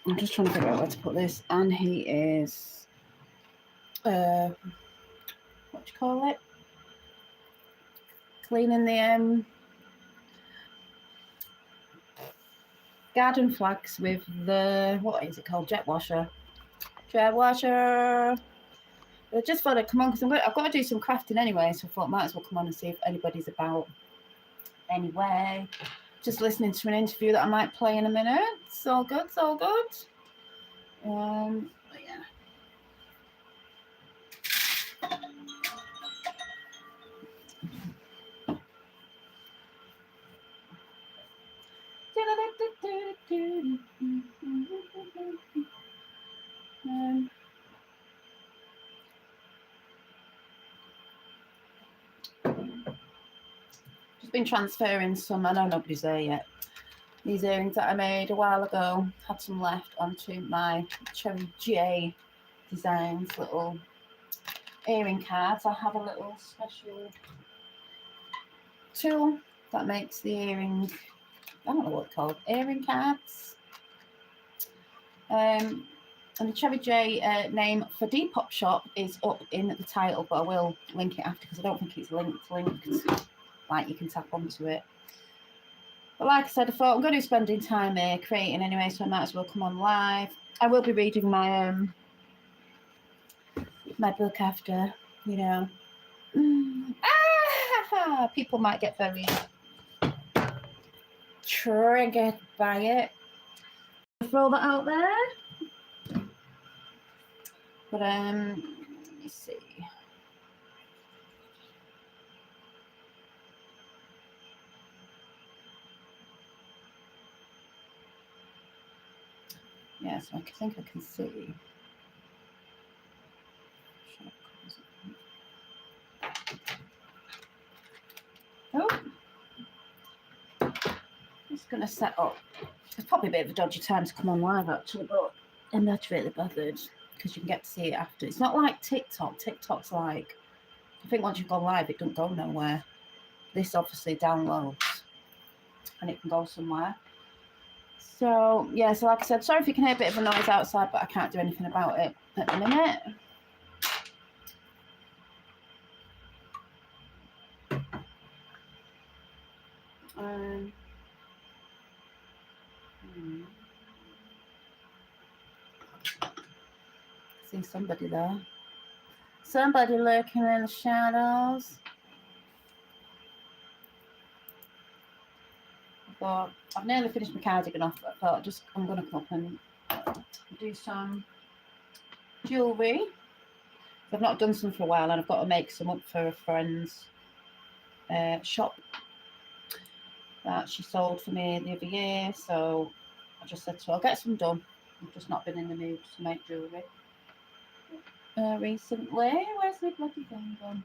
I'm just trying to figure out where to put this. And he is, what do you call it? Cleaning the garden flags with the, what is it called? Jet washer. Jet washer. I just thought I'd come on because I've got to do some crafting anyway, so I thought I might as well come on and see if anybody's about. Anyway, just listening to an interview that I might play in a minute. It's all good, it's all good. But yeah. Just been transferring some, I know nobody's there yet, these earrings that I made a while ago, had some left, onto my Cherry J Designs little earring cards. I have a little special tool that makes the earring, I don't know what it's called, earring cards. And the Cherry J name for Depop shop is up in the title, but I will link it after because I don't think it's linked, like you can tap onto it. But like I said, I thought I'm going to be spending time creating anyway, so I might as well come on live. I will be reading my my book after, you know. People might get very triggered by it. Throw that out there. But let me see. Yes, I think I can see. Oh, just going to set up. It's probably a bit of a dodgy time to come on live actually, but I'm not really bothered because you can get to see it after. It's not like TikTok. TikTok's like, I think once you've gone live, it doesn't go nowhere. This obviously downloads and it can go somewhere. So, yeah, so like I said, sorry if you can hear a bit of a noise outside, but I can't do anything about it at the minute. See somebody there. Somebody lurking in the shadows. I thought, I've nearly finished my cardigan off, but I thought I'm going to come up and do some jewellery. I've not done some for a while and I've got to make some up for a friend's shop that she sold for me the other year. So I just said to her, I'll get some done. I've just not been in the mood to make jewellery recently. Where's the bloody thing gone?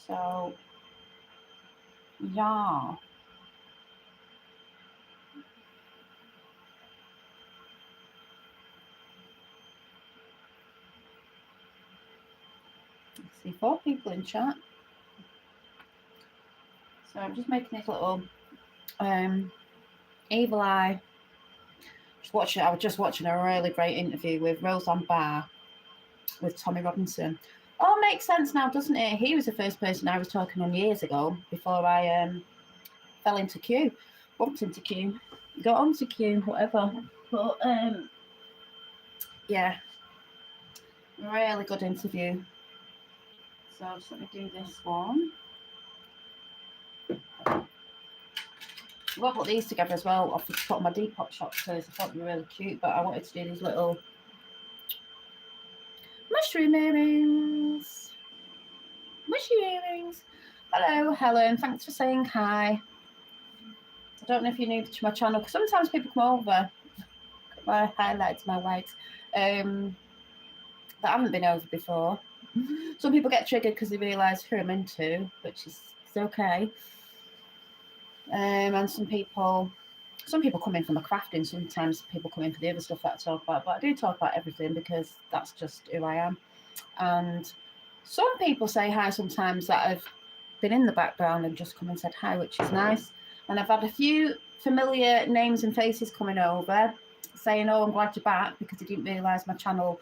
So, yeah. See 4 people in chat. So I'm just making this little evil eye. I was just watching a really great interview with Roseanne Barr with Tommy Robinson. All makes sense now, doesn't it? He was the first person I was talking on years ago before I fell into Q, bumped into Q, got onto Q, whatever. But yeah, really good interview. So just let me do this one. I'll put these together as well off the top of my Depop shop because I thought they were really cute, but I wanted to do these little mushroom earrings. Mushy earrings. Hello, Helen. Thanks for saying hi. I don't know if you're new to my channel because sometimes people come over, my highlights, my whites, that haven't been over before. Some people get triggered because they realise who I'm into, which is okay. And some people come in for my crafting. Sometimes people come in for the other stuff that I talk about, but I do talk about everything because that's just who I am. And some people say hi sometimes that have been in the background and just come and said hi, which is nice. And I've had a few familiar names and faces coming over. saying, oh, I'm glad you're back, because he didn't realise my channel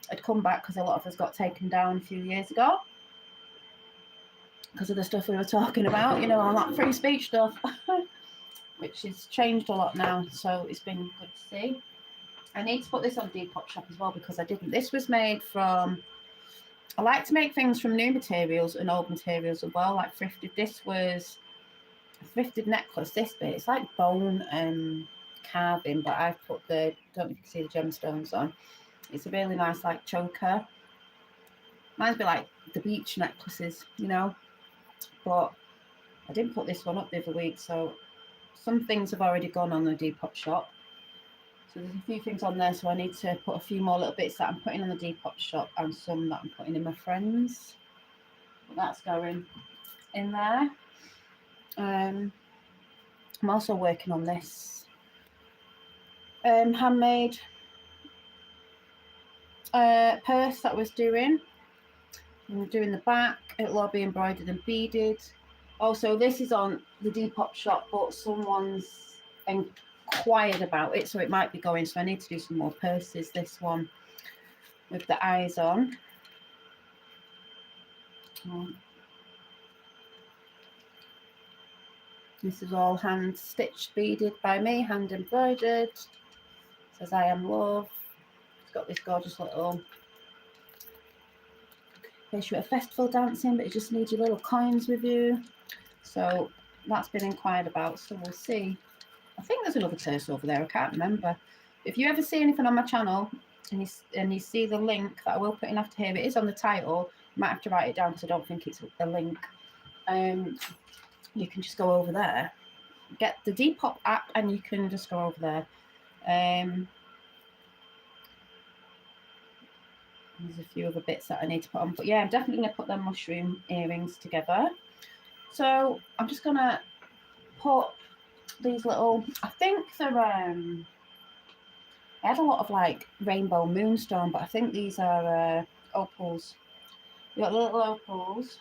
had come back, because a lot of us got taken down a few years ago because of the stuff we were talking about, you know, all that free speech stuff, which has changed a lot now. So it's been good to see. I need to put this on Depop shop as well, because I didn't. This was made from, I like to make things from new materials and old materials as well, like thrifted. This was a thrifted necklace, this bit. It's like bone and carving, but I've put the, don't know if you can see the gemstones on. It's a really nice like choker. Reminds me like the beach necklaces, you know. But I didn't put this one up the other week, so some things have already gone on the Depop shop. So there's a few things on there, so I need to put a few more little bits that I'm putting on the Depop shop and some that I'm putting in my friends. But that's going in there. I'm also working on this handmade purse that I was doing. I'm doing the back. It'll all be embroidered and beaded. Also, this is on the Depop shop, but someone's inquired about it, so it might be going. So I need to do some more purses. This one with the eyes on. This is all hand stitched, beaded by me, hand embroidered. It says I am love. It's got this gorgeous little, in case you're at a festival dancing, but you just need your little coins with you. So that's been inquired about, so we'll see. I think there's another purse over there, I can't remember. If you ever see anything on my channel and you see the link that I will put in after here, it is on the title. You might have to write it down because I don't think it's a link. You can just go over there, get the Depop app, and you can just go over there. There's a few other bits that I need to put on, but yeah, I'm definitely going to put them mushroom earrings together. So I'm just going to put these little, I think they're, I had a lot of like rainbow moonstone, but I think these are opals. We've got the little opals.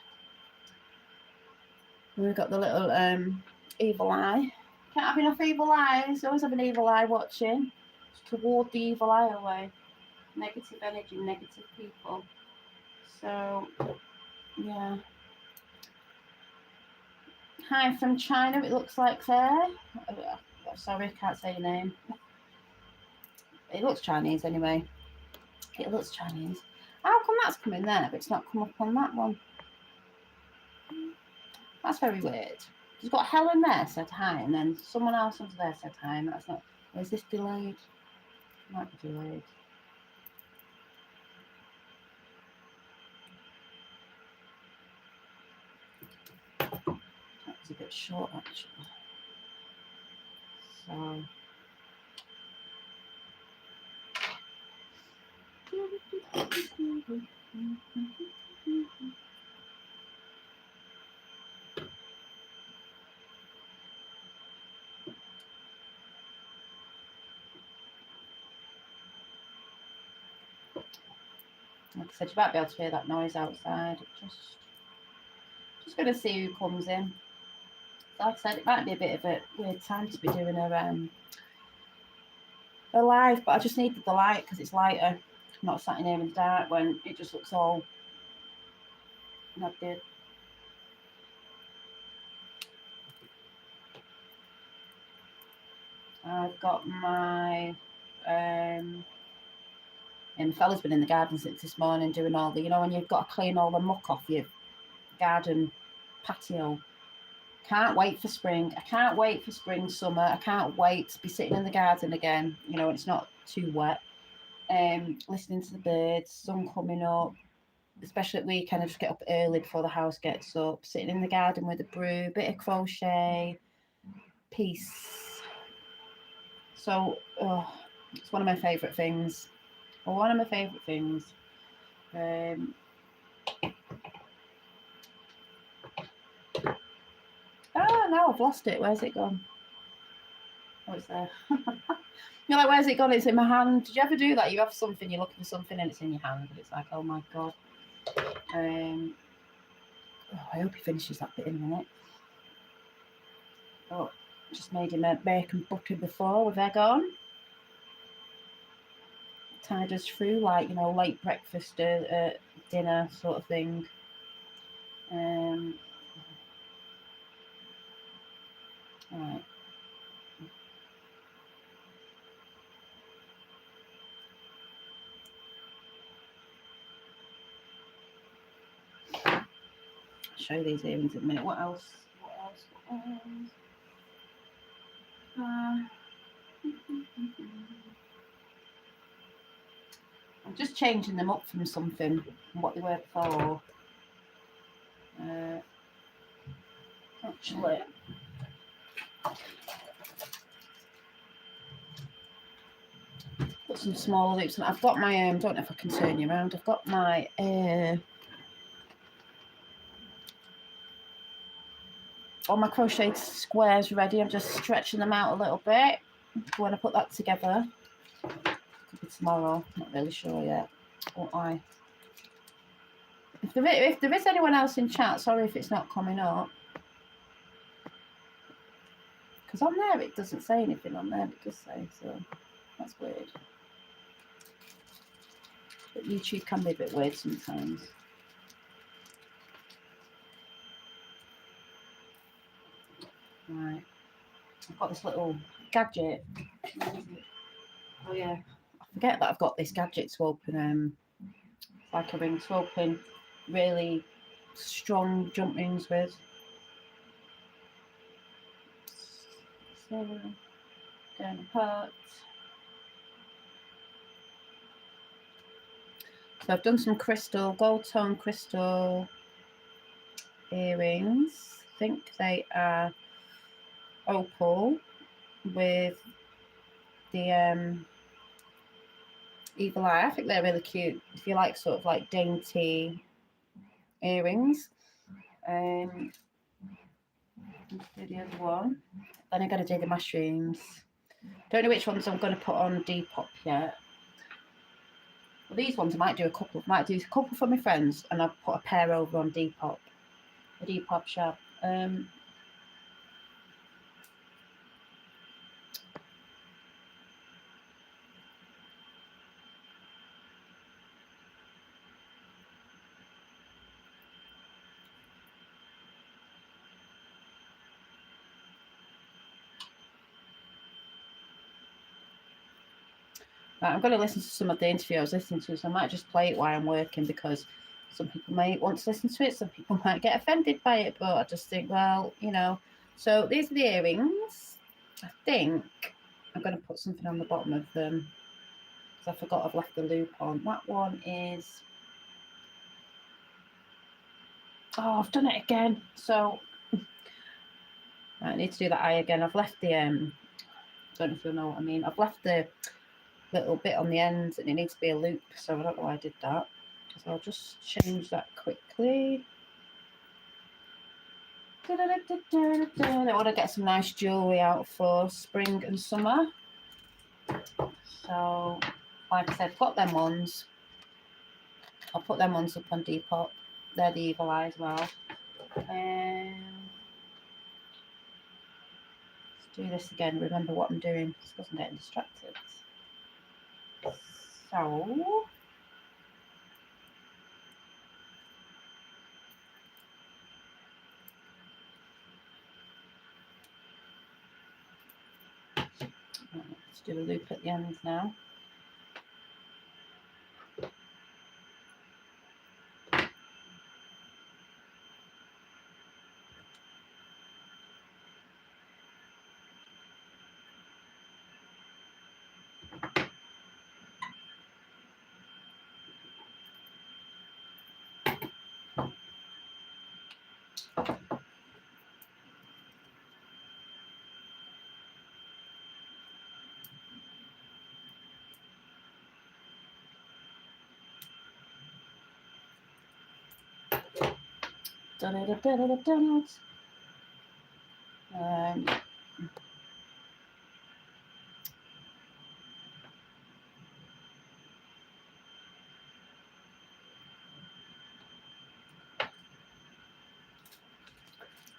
And we've got the little evil eye. Can't have enough evil eyes. Always have an evil eye watching. Just to ward the evil eye away. Negative energy, negative people. So, yeah. Hi from China, it looks like there. Sorry, can't say your name. It looks Chinese anyway. It looks Chinese. How come that's coming there, but it's not come up on that one? That's very weird. You've got Helen there said hi, and then someone else under there said hi, and that's not. Or is this delayed? It might be delayed. That's a bit short, actually. So. Like I said, you might be able to hear that noise outside. Just going to see who comes in. Like I said, it might be a bit of a weird time to be doing a live, but I just needed the light because it's lighter. I'm not sat in here in the dark when it just looks all nabbed. I've got my and the fella's been in the garden since this morning doing all the, you know, when you've got to clean all the muck off your garden patio. Can't wait for spring. I can't wait for spring, summer. I can't wait to be sitting in the garden again, you know, when it's not too wet. Listening to the birds, sun coming up, especially at weekend. I just get up early before the house gets up, sitting in the garden with a brew, bit of crochet, peace. So, it's one of my favourite things. One of my favourite things. Oh, no, I've lost it. Where's it gone? Oh, it's there. You're like, where's it gone? It's in my hand. Did you ever do that? You have something, you're looking for something, and it's in your hand, and it's like, oh my God. I hope he finishes that bit in a minute. Oh, just made him a bacon butter before with egg on. tide us through, like, you know, late breakfast, dinner sort of thing. Right. I'll show you these earrings in a minute. What else? I'm just changing them up from something, from what they were before. Actually, put some smaller loops. I've got my don't know if I can turn you around. I've got my all my crocheted squares ready. I'm just stretching them out a little bit. When I put that together, could be tomorrow. Not really sure yet. Won't I? If there is anyone else in chat, sorry if it's not coming up. Because on there it doesn't say anything on there, it does say, so that's weird. But YouTube can be a bit weird sometimes. Right. I've got this little gadget. Oh yeah. I forget that I've got this gadget to open like a ring to open really strong jump rings with. So going apart. So I've done some crystal, gold tone crystal earrings. I think they are opal with the evil eye. I think they're really cute if you like sort of like dainty earrings. Do the other one. Then I'm going to do the mushrooms. Don't know which ones I'm going to put on Depop yet. Well, these ones I might do a couple. Might do a couple for my friends, and I'll put a pair over on Depop. A Depop shop. Right, I'm going to listen to some of the interview I was listening to, so I might just play it while I'm working because some people may want to listen to it, some people might get offended by it, but I just think, well, you know. So these are the earrings. I think I'm going to put something on the bottom of them because I forgot I've left the loop on. That one is... Oh, I've done it again. So I need to do that eye again. I've left the... I don't know if you'll know what I mean. I've left the little bit on the end and it needs to be a loop, so I don't know why I did that. So I'll just change that quickly. I want to get some nice jewellery out for spring and summer. So, like I said, I've got them ones. I'll put them ones up on Depop. They're the evil eye as well. Let's do this again. Remember what I'm doing because I'm getting distracted. So... let's do a loop at the ends now.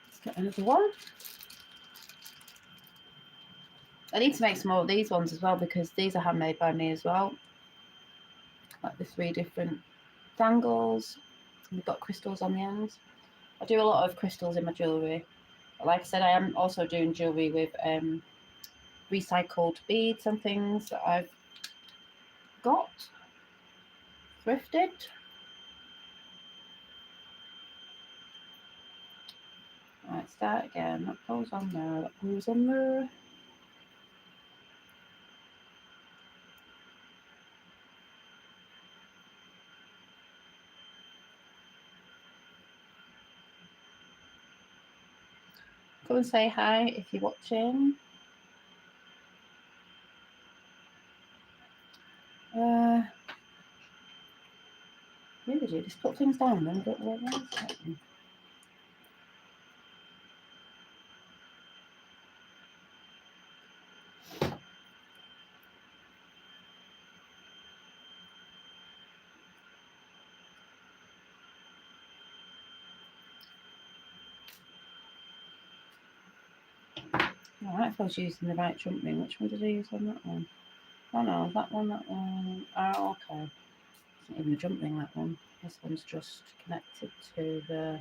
Let's get another one. I need to make some more of these ones as well because these are handmade by me as well. like the 3 different dangles. And we've got crystals on the ends. I do a lot of crystals in my jewellery. But like I said, I am also doing jewellery with recycled beads and things that I've got thrifted. Right, start again. That goes on there. That goes on there. Go and say hi if you're watching. Maybe do just put things down then. Don't worry about it. Alright, if I was using the right jump ring, which one did I use on that one? Oh no, that one. Oh, okay. It's not even a jump ring, that one. This one's just connected to the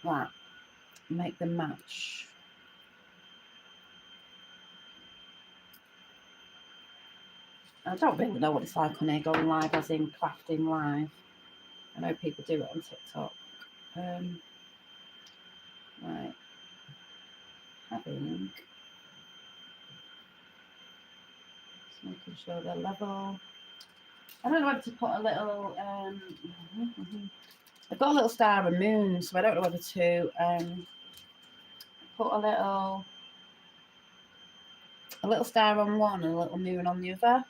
that. Make them match. I don't really know what it's like on here going live, as in crafting live. I know people do it on TikTok. Right. Having. Just making sure they're level. I don't know whether to put a little. I've got a little star and moon, so I don't know whether to put a little star on one and a little moon on the other.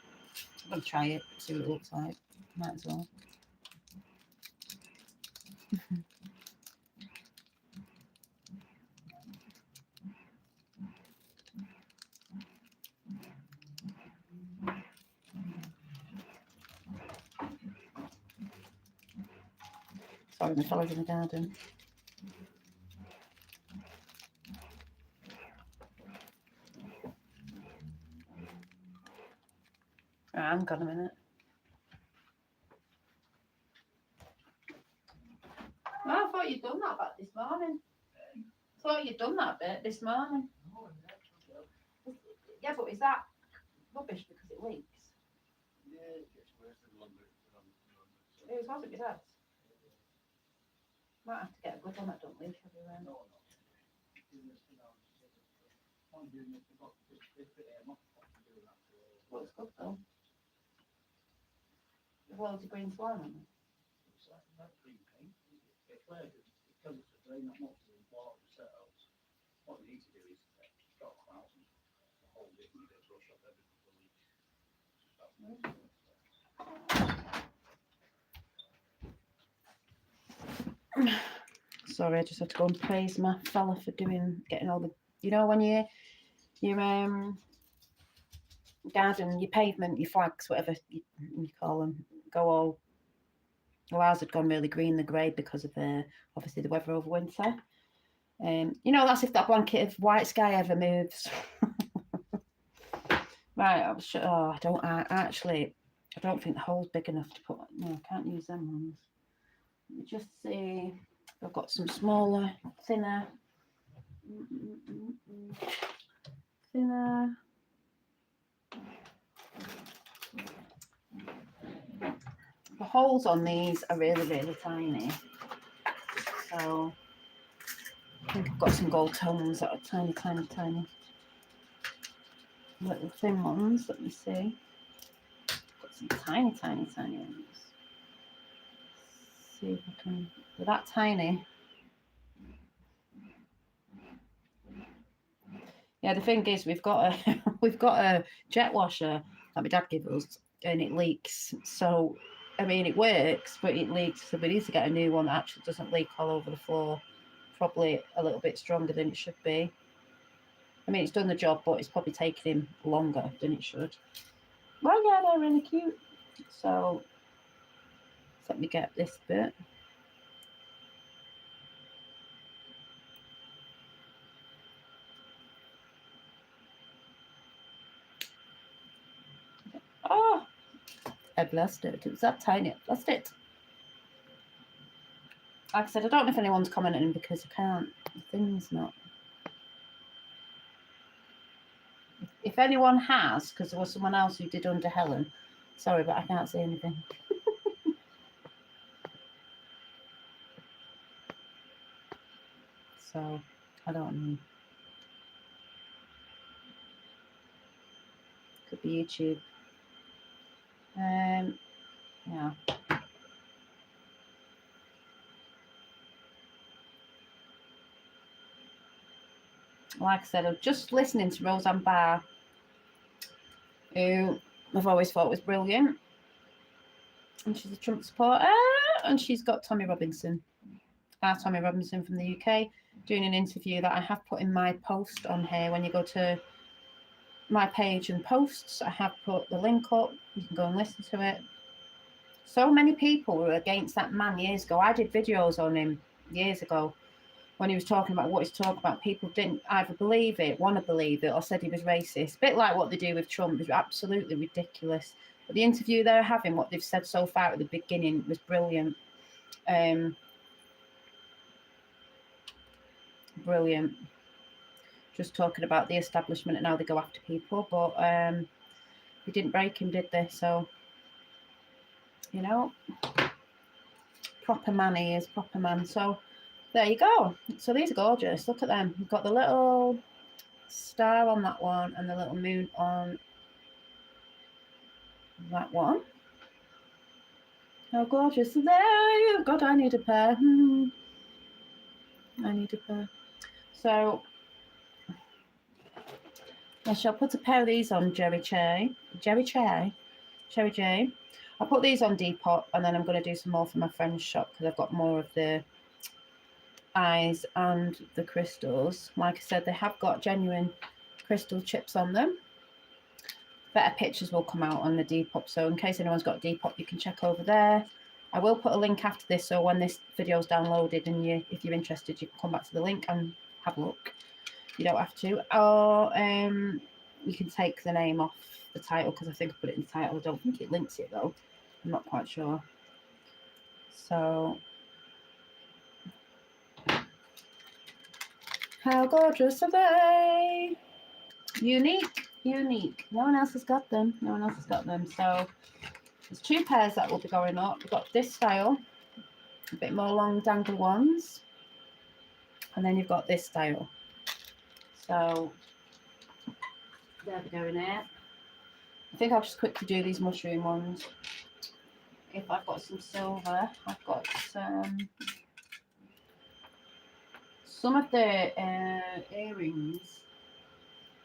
I'm gonna try it, see what it looks like. Might as well. Sorry, my fella's in the garden. Hang on a minute. Oh, I thought you'd done that bit this morning. Yeah, but is that rubbish because it leaks? Yeah, it gets worse the longer it's been on. It was it with us. Might have to get a good one that don't leak everywhere. No. Looks good though. Loads of green slime on it. It's like that green paint. It's flavoured because it's a drain that much in water settles. What you need to do is stop out and hold it and get a brush off every couple of weeks. Sorry, I just had to go and praise my fella for getting all the, when your garden, your pavement, your flags, whatever you call them, go all. Well, ours had gone really green, the grey, because of obviously the weather over winter. That's if that blanket of white sky ever moves. Right, I don't think the hole's big enough to put. No, I can't use them ones. Let me just see. I've got some smaller, thinner. Thinner. The holes on these are really, really tiny. So I think I've got some gold tone ones that are tiny, tiny, tiny. Little thin ones, let me see. Got some tiny, tiny, tiny ones. Let's see if I can. They're that tiny. Yeah, the thing is, we've got a jet washer that my dad gave us, and it leaks. So, I mean, it works, but it leaks. So we need to get a new one that actually doesn't leak all over the floor. Probably a little bit stronger than it should be. I mean, it's done the job, but it's probably taken him longer than it should. Well, yeah, they're really cute. So, let me get this bit. Oh, I've lost it. It was that tiny. I've lost it. Like I said, I don't know if anyone's commenting because I can't. The thing's not. If anyone has, because there was someone else who did under Helen. Sorry, but I can't see anything. So, I don't know. Could be YouTube. Yeah. Like I said, I'm just listening to Roseanne Barr, who I've always thought was brilliant. And she's a Trump supporter. And she's got Tommy Robinson from the UK, doing an interview that I have put in my post on here. When you go to my page and posts, I have put the link up. You can go and listen to it. So many people were against that man years ago. I did videos on him years ago when he was talking about what he's talking about. People didn't either believe it, want to believe it, or said he was racist. A bit like what they do with Trump is absolutely ridiculous. But the interview they're having, what they've said so far at the beginning, was brilliant. Brilliant. Just talking about the establishment and how they go after people. But they didn't break him, did they? So, you know, proper man he is, proper man. So there you go. So these are gorgeous. Look at them. You've got the little star on that one and the little moon on that one. How gorgeous are they? God, I need a pair. I need a pair. So I shall put a pair of these on Cherry J. I'll put these on Depop, and then I'm going to do some more for my friend's shop because I've got more of the eyes and the crystals. Like I said, they have got genuine crystal chips on them. Better pictures will come out on the Depop, so in case anyone's got Depop, you can check over there. I will put a link after this, so when this video is downloaded and if you're interested, you can come back to the link and have a look. You don't have to, or you can take the name off the title because I think I put it in the title. I don't think it links it though. I'm not quite sure. So, how gorgeous are they? Unique. No one else has got them. So there's two pairs that will be going up. We've got this style, a bit more long dangle ones, and then you've got this style. So there we go in it. I think I'll just quickly do these mushroom ones. If I've got some silver, I've got some of the earrings.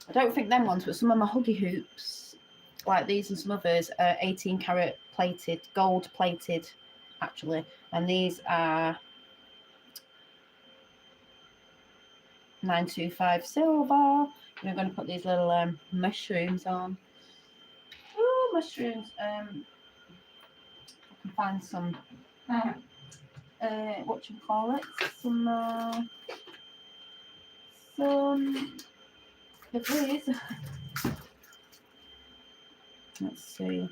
I don't think them ones, but some of my huggy hoops, like these and some others, are 18 karat plated, gold plated, actually. And these are 925 silver. And we're going to put these little mushrooms on. Ooh, mushrooms. I can find some, what you call it? Some please. Let's see.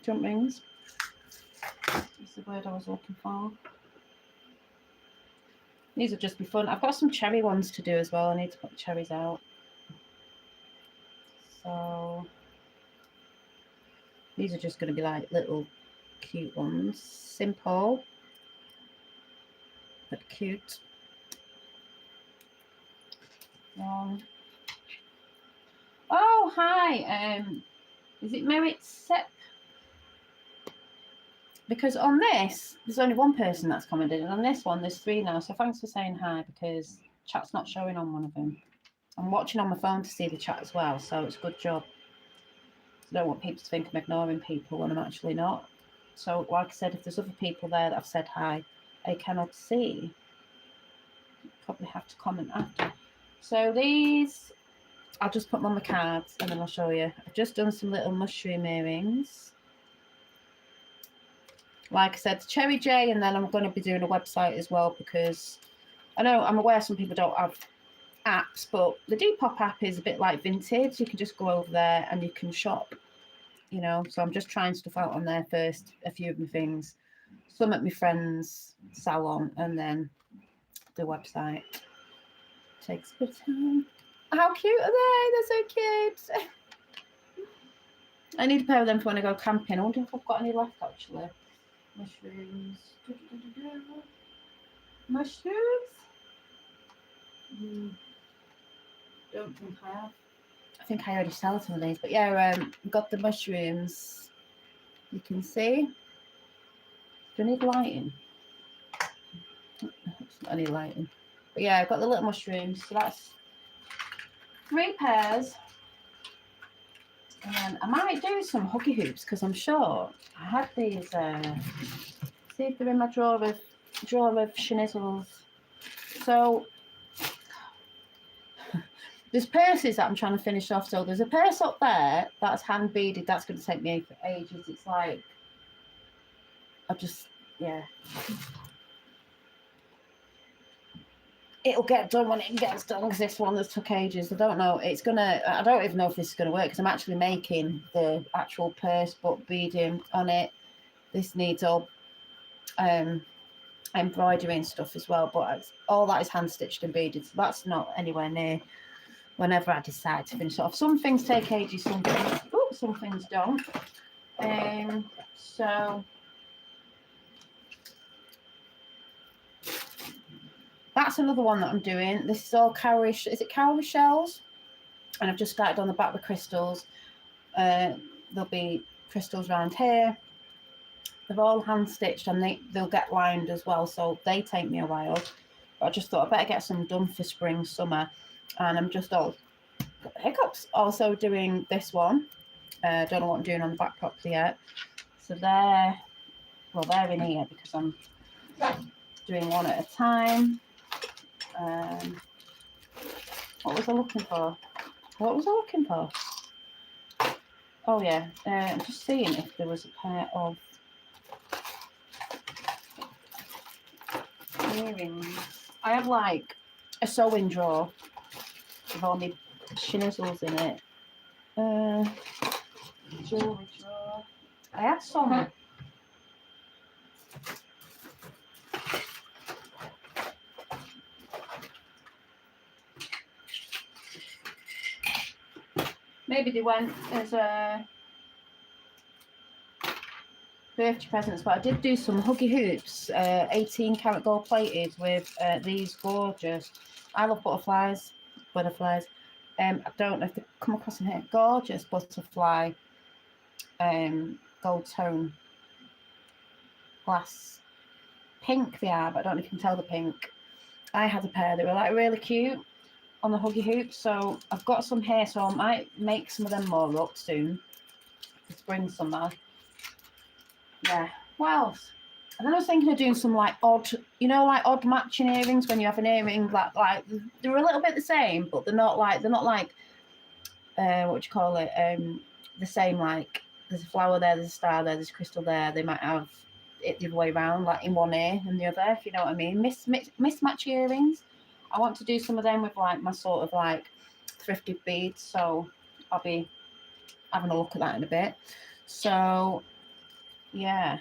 Jump rings. That's the word I was looking for. These will just be fun. I've got some cherry ones to do as well. I need to put the cherries out. So these are just going to be like little cute ones. Simple, but cute. Oh, hi. Is it Merit Sep? Because on this, there's only one person that's commented, and on this one, there's 3 now. So thanks for saying hi, because chat's not showing on one of them. I'm watching on my phone to see the chat as well, so it's a good job. I don't want people to think I'm ignoring people when I'm actually not. So, like I said, if there's other people there that have said hi, I cannot see. Probably have to comment after. So these, I'll just put them on the cards and then I'll show you. I've just done some little mushroom earrings. Like I said, Cherry J, and then I'm going to be doing a website as well, because I know I'm aware some people don't have apps, but the Depop app is a bit like Vinted. You can just go over there and you can shop, you know. So I'm just trying stuff out on there first, a few of my things, some at my friend's salon, and then the website. Takes a bit of time. How cute are they? They're so cute. I need a pair of them for when I go camping. I wonder if I've got any left actually. Mushrooms. Mushrooms? Don't think I have. I think I already sell some of these, but yeah, got the mushrooms. You can see. Do I need lighting? It's not any lighting. But yeah, I've got the little mushrooms. So that's 3 pairs. And then I might do some huggy hoops because I'm sure I had these. See if they're in my drawer of schnizzles. So there's purses that I'm trying to finish off. So there's a purse up there that's hand beaded. That's going to take me ages. It's like yeah. It'll get done when it gets done because this one that's took ages. I don't know. I don't even know if this is gonna work because I'm actually making the actual purse but beading on it. This needs all embroidery and stuff as well, but all that is hand stitched and beaded, so that's not anywhere near whenever I decide to finish it off. Some things take ages, some things don't. So that's another one that I'm doing. This is all cowrie. Is it cowrie shells? And I've just started on the back with crystals. There'll be crystals around here. They're all hand stitched and they'll get lined as well, so they take me a while. But I just thought I better get some done for spring, summer. And I'm just got hiccups. Also doing this one. Don't know what I'm doing on the back properly yet. So they're in here because I'm doing one at a time. What was I looking for? Oh yeah, I'm just seeing if there was a pair of earrings. I have like a sewing drawer with all my schnizzles in it. Jewelry drawer. I had some. Maybe they went as a birthday presents, but I did do some huggy hoops, 18 karat gold plated with these gorgeous. I love butterflies. I don't know if they come across in here. Gorgeous butterfly, gold tone glass. Pink they are, but I don't know if you can tell the pink. I had a pair that were like really cute on the huggy hoops, so I've got some here, so I might make some of them more up soon for spring, summer. Yeah, what else? And then I was thinking of doing some like odd odd matching earrings when you have an earring that like they're a little bit the same, but they're not like what do you call it? The same, like there's a flower there, there's a star there, there's a crystal there. They might have it the other way around, like in one ear and the other, if you know what I mean. Mismatch earrings. I want to do some of them with like my sort of like thrifted beads, so I'll be having a look at that in a bit. So yeah.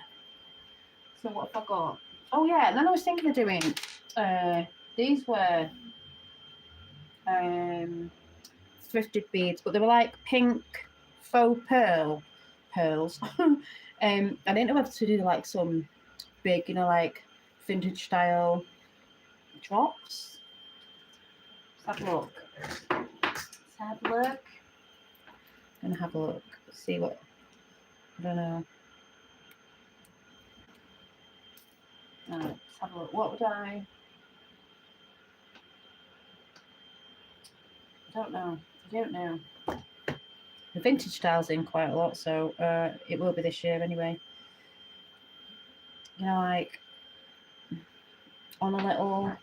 So what have I got? Oh yeah, and then I was thinking of doing these were thrifted beads, but they were like pink faux pearls. I didn't know whether to do like some big, like vintage style drops. Let's have a look. I'm gonna have a look. See what, I don't know. Let's have a look. What would I don't know. The vintage style's in quite a lot, so it will be this year anyway. Like on a little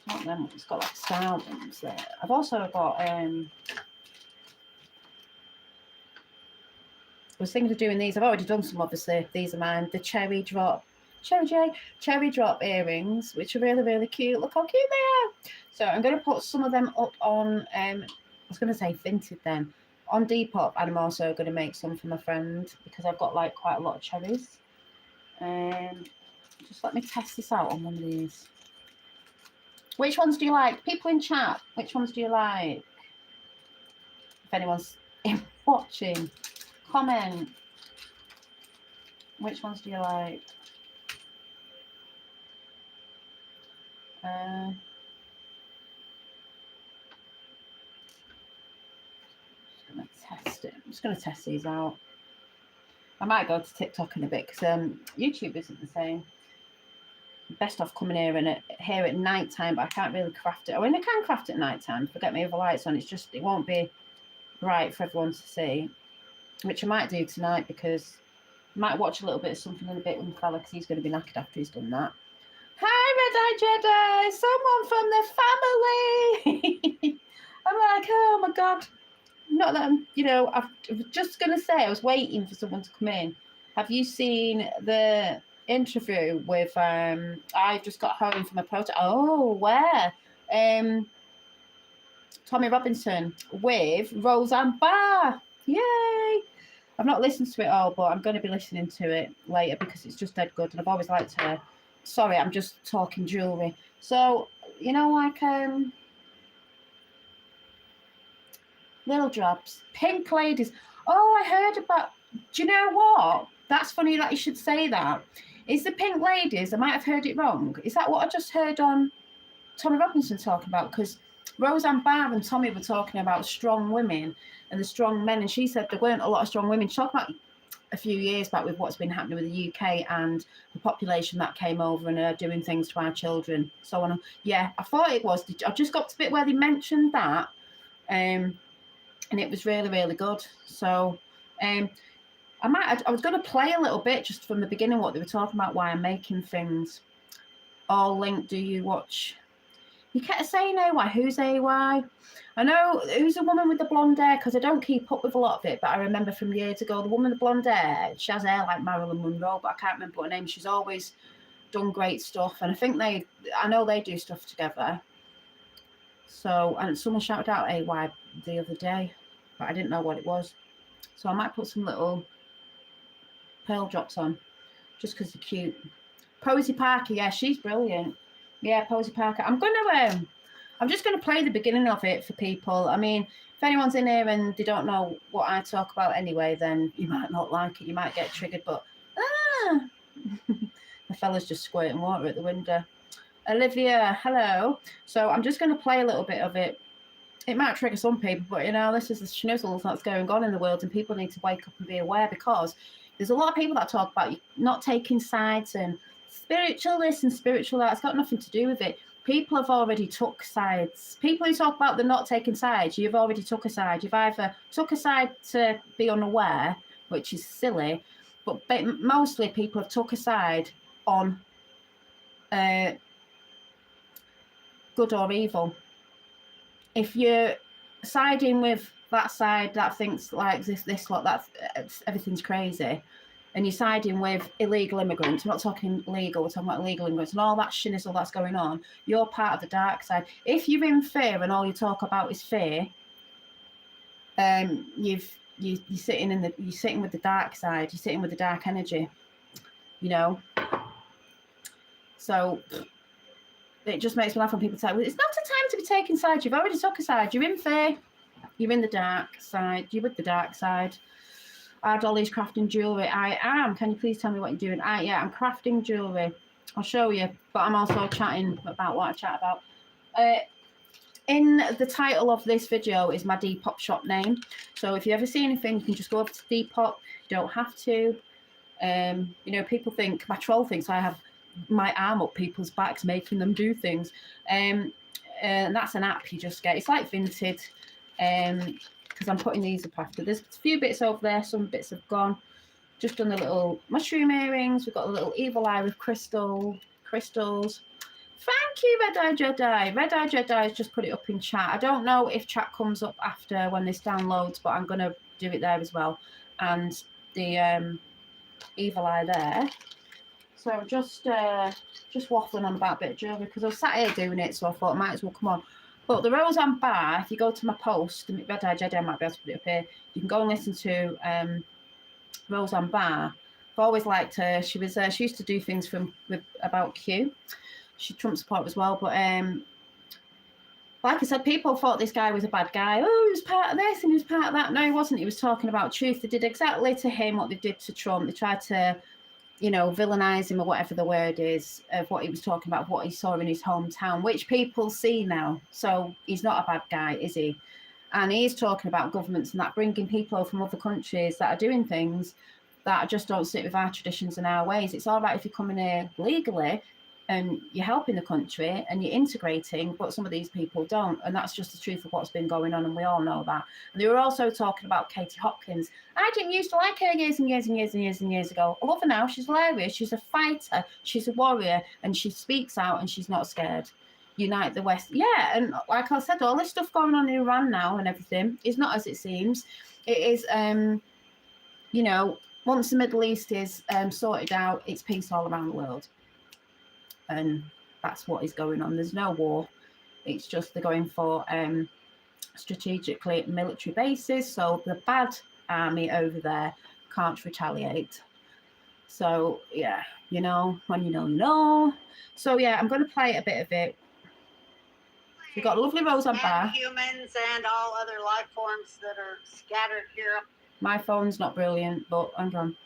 not them, it's got like style ones there. I've also got was thinking of doing these. I've already done some, obviously. These are mine. The cherry drop earrings, which are really, really cute. Look how cute they are. So I'm going to put some of them up on, I was going to say Vinted then, on Depop, and I'm also going to make some for my friend because I've got like quite a lot of cherries. Just let me test this out on one of these. Which ones do you like? People in chat, which ones do you like? If anyone's watching, comment. Which ones do you like? I'm just going to test these out. I might go to TikTok in a bit because YouTube isn't the same. Best off coming here at night time, but I can't really craft it. I mean, I can craft it at night time. Forget me with the lights on. It's just, it won't be bright for everyone to see, which I might do tonight because I might watch a little bit of something in a bit with the fella because he's going to be knackered after he's done that. Hi, Red Eye Jedi, someone from the family. I'm like, oh my God. Not that I'm, I was just going to say, I was waiting for someone to come in. Have you seen the interview with, I just got home from a protest. Oh, where? Tommy Robinson with Roseanne Barr. Yay! I've not listened to it all, but I'm going to be listening to it later because it's just dead good. And I've always liked her. Sorry, I'm just talking jewellery. So, like, little drops, pink ladies. Oh, I heard about, do you know what? That's funny that you should say that. Is the pink ladies, I might have heard it wrong. Is that what I just heard on Tommy Robinson talking about? Because Roseanne Barr and Tommy were talking about strong women and the strong men. And she said there weren't a lot of strong women. She talked about a few years back with what's been happening with the UK and the population that came over and are doing things to our children. So on. Yeah, I thought it was. I just got to the bit where they mentioned that. And it was really, really good. So I was going to play a little bit just from the beginning what they were talking about, why I'm making things. All linked. Do you watch? You kept saying AY. Who's AY? I know who's the woman with the blonde hair because I don't keep up with a lot of it, but I remember from years ago the woman with the blonde hair. She has hair like Marilyn Monroe, but I can't remember her name. She's always done great stuff, and I think I know they do stuff together. So, and someone shouted out AY the other day, but I didn't know what it was. So I might put some little pearl drops on just because they're cute. Posy Parker, yeah, she's brilliant. Yeah, Posy Parker. I'm just going to play the beginning of it for people. I mean, if anyone's in here and they don't know what I talk about anyway, then you might not like it. You might get triggered, but the fella's just squirting water at the window. Olivia, hello. So I'm just going to play a little bit of it. It might trigger some people, but this is the schnizzles that's going on in the world, and people need to wake up and be aware because there's a lot of people that talk about not taking sides and spiritual this and spiritual that. It's got nothing to do with it. People have already took sides. People who talk about the not taking sides, you've already took a side. You've either took a side to be unaware, which is silly, but mostly people have took a side on good or evil. If you're siding with that side that thinks like this lot, that's everything's crazy, and you're siding with illegal immigrants, we're not talking legal, we're talking about illegal immigrants and all that shinizzle that's going on, you're part of the dark side. If you're in fear and all you talk about is fear, you're sitting with the dark side, you're sitting with the dark energy, So it just makes me laugh when people say, well, it's not a time to be taking sides. You've already took a side. You're in fear. You're in the dark side. You're with the dark side. Are Dolly's crafting jewellery? I am. Can you please tell me what you're doing? Yeah, I'm crafting jewellery. I'll show you. But I'm also chatting about what I chat about. In the title of this video is my Depop shop name. So if you ever see anything, you can just go over to Depop. You don't have to. People think, my troll thinks I have my arm up people's backs making them do things, and that's an app you just get. It's like Vinted, because I'm putting these up after. There's a few bits over there, some bits have gone. Just done the little mushroom earrings. We've got a little evil eye with crystals. Thank you, Red Eye Jedi. Red Eye Jedi has just put it up in chat. I don't know if chat comes up after when this downloads, but I'm going to do it there as well. And the evil eye there. So just waffling on about a bit of jewellery because I was sat here doing it, so I thought I might as well come on. But the Roseanne Barr, if you go to my post, the Red Eye Jedi, I might be able to put it up here. You can go and listen to Roseanne Barr. I've always liked her. She used to do things about Q. She's Trump supporter as well, but like I said, people thought this guy was a bad guy. Oh, he was part of this and he was part of that. No, he wasn't. He was talking about truth. They did exactly to him what they did to Trump. They tried to, villainize him or whatever the word is of what he was talking about, what he saw in his hometown, which people see now. So he's not a bad guy, is he? And he's talking about governments and that, bringing people from other countries that are doing things that just don't sit with our traditions and our ways. It's all right if you come in here legally and you're helping the country and you're integrating, but some of these people don't. And that's just the truth of what's been going on, and we all know that. And they were also talking about Katie Hopkins. I didn't used to like her years and years and years and years and years ago. I love her now. She's hilarious. She's a fighter. She's a warrior, and she speaks out and she's not scared. Unite the West. Yeah, and like I said, all this stuff going on in Iran now and everything is not as it seems. It is, once the Middle East is sorted out, it's peace all around the world. And that's what is going on. There's no war. It's just they're going for strategically military bases, so the bad army over there can't retaliate. So yeah, when you know. So yeah, I'm going to play a bit of it. We've got lovely Roseanne Barr. Humans and all other life forms that are scattered here. My phone's not brilliant, but hang on.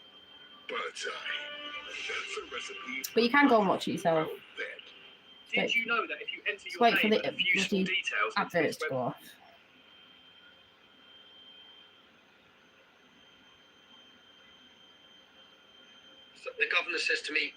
But you can go and watch it yourself. Did you know that if you enter your wait for name the and a few small details adverts to go off. So the governor says to me,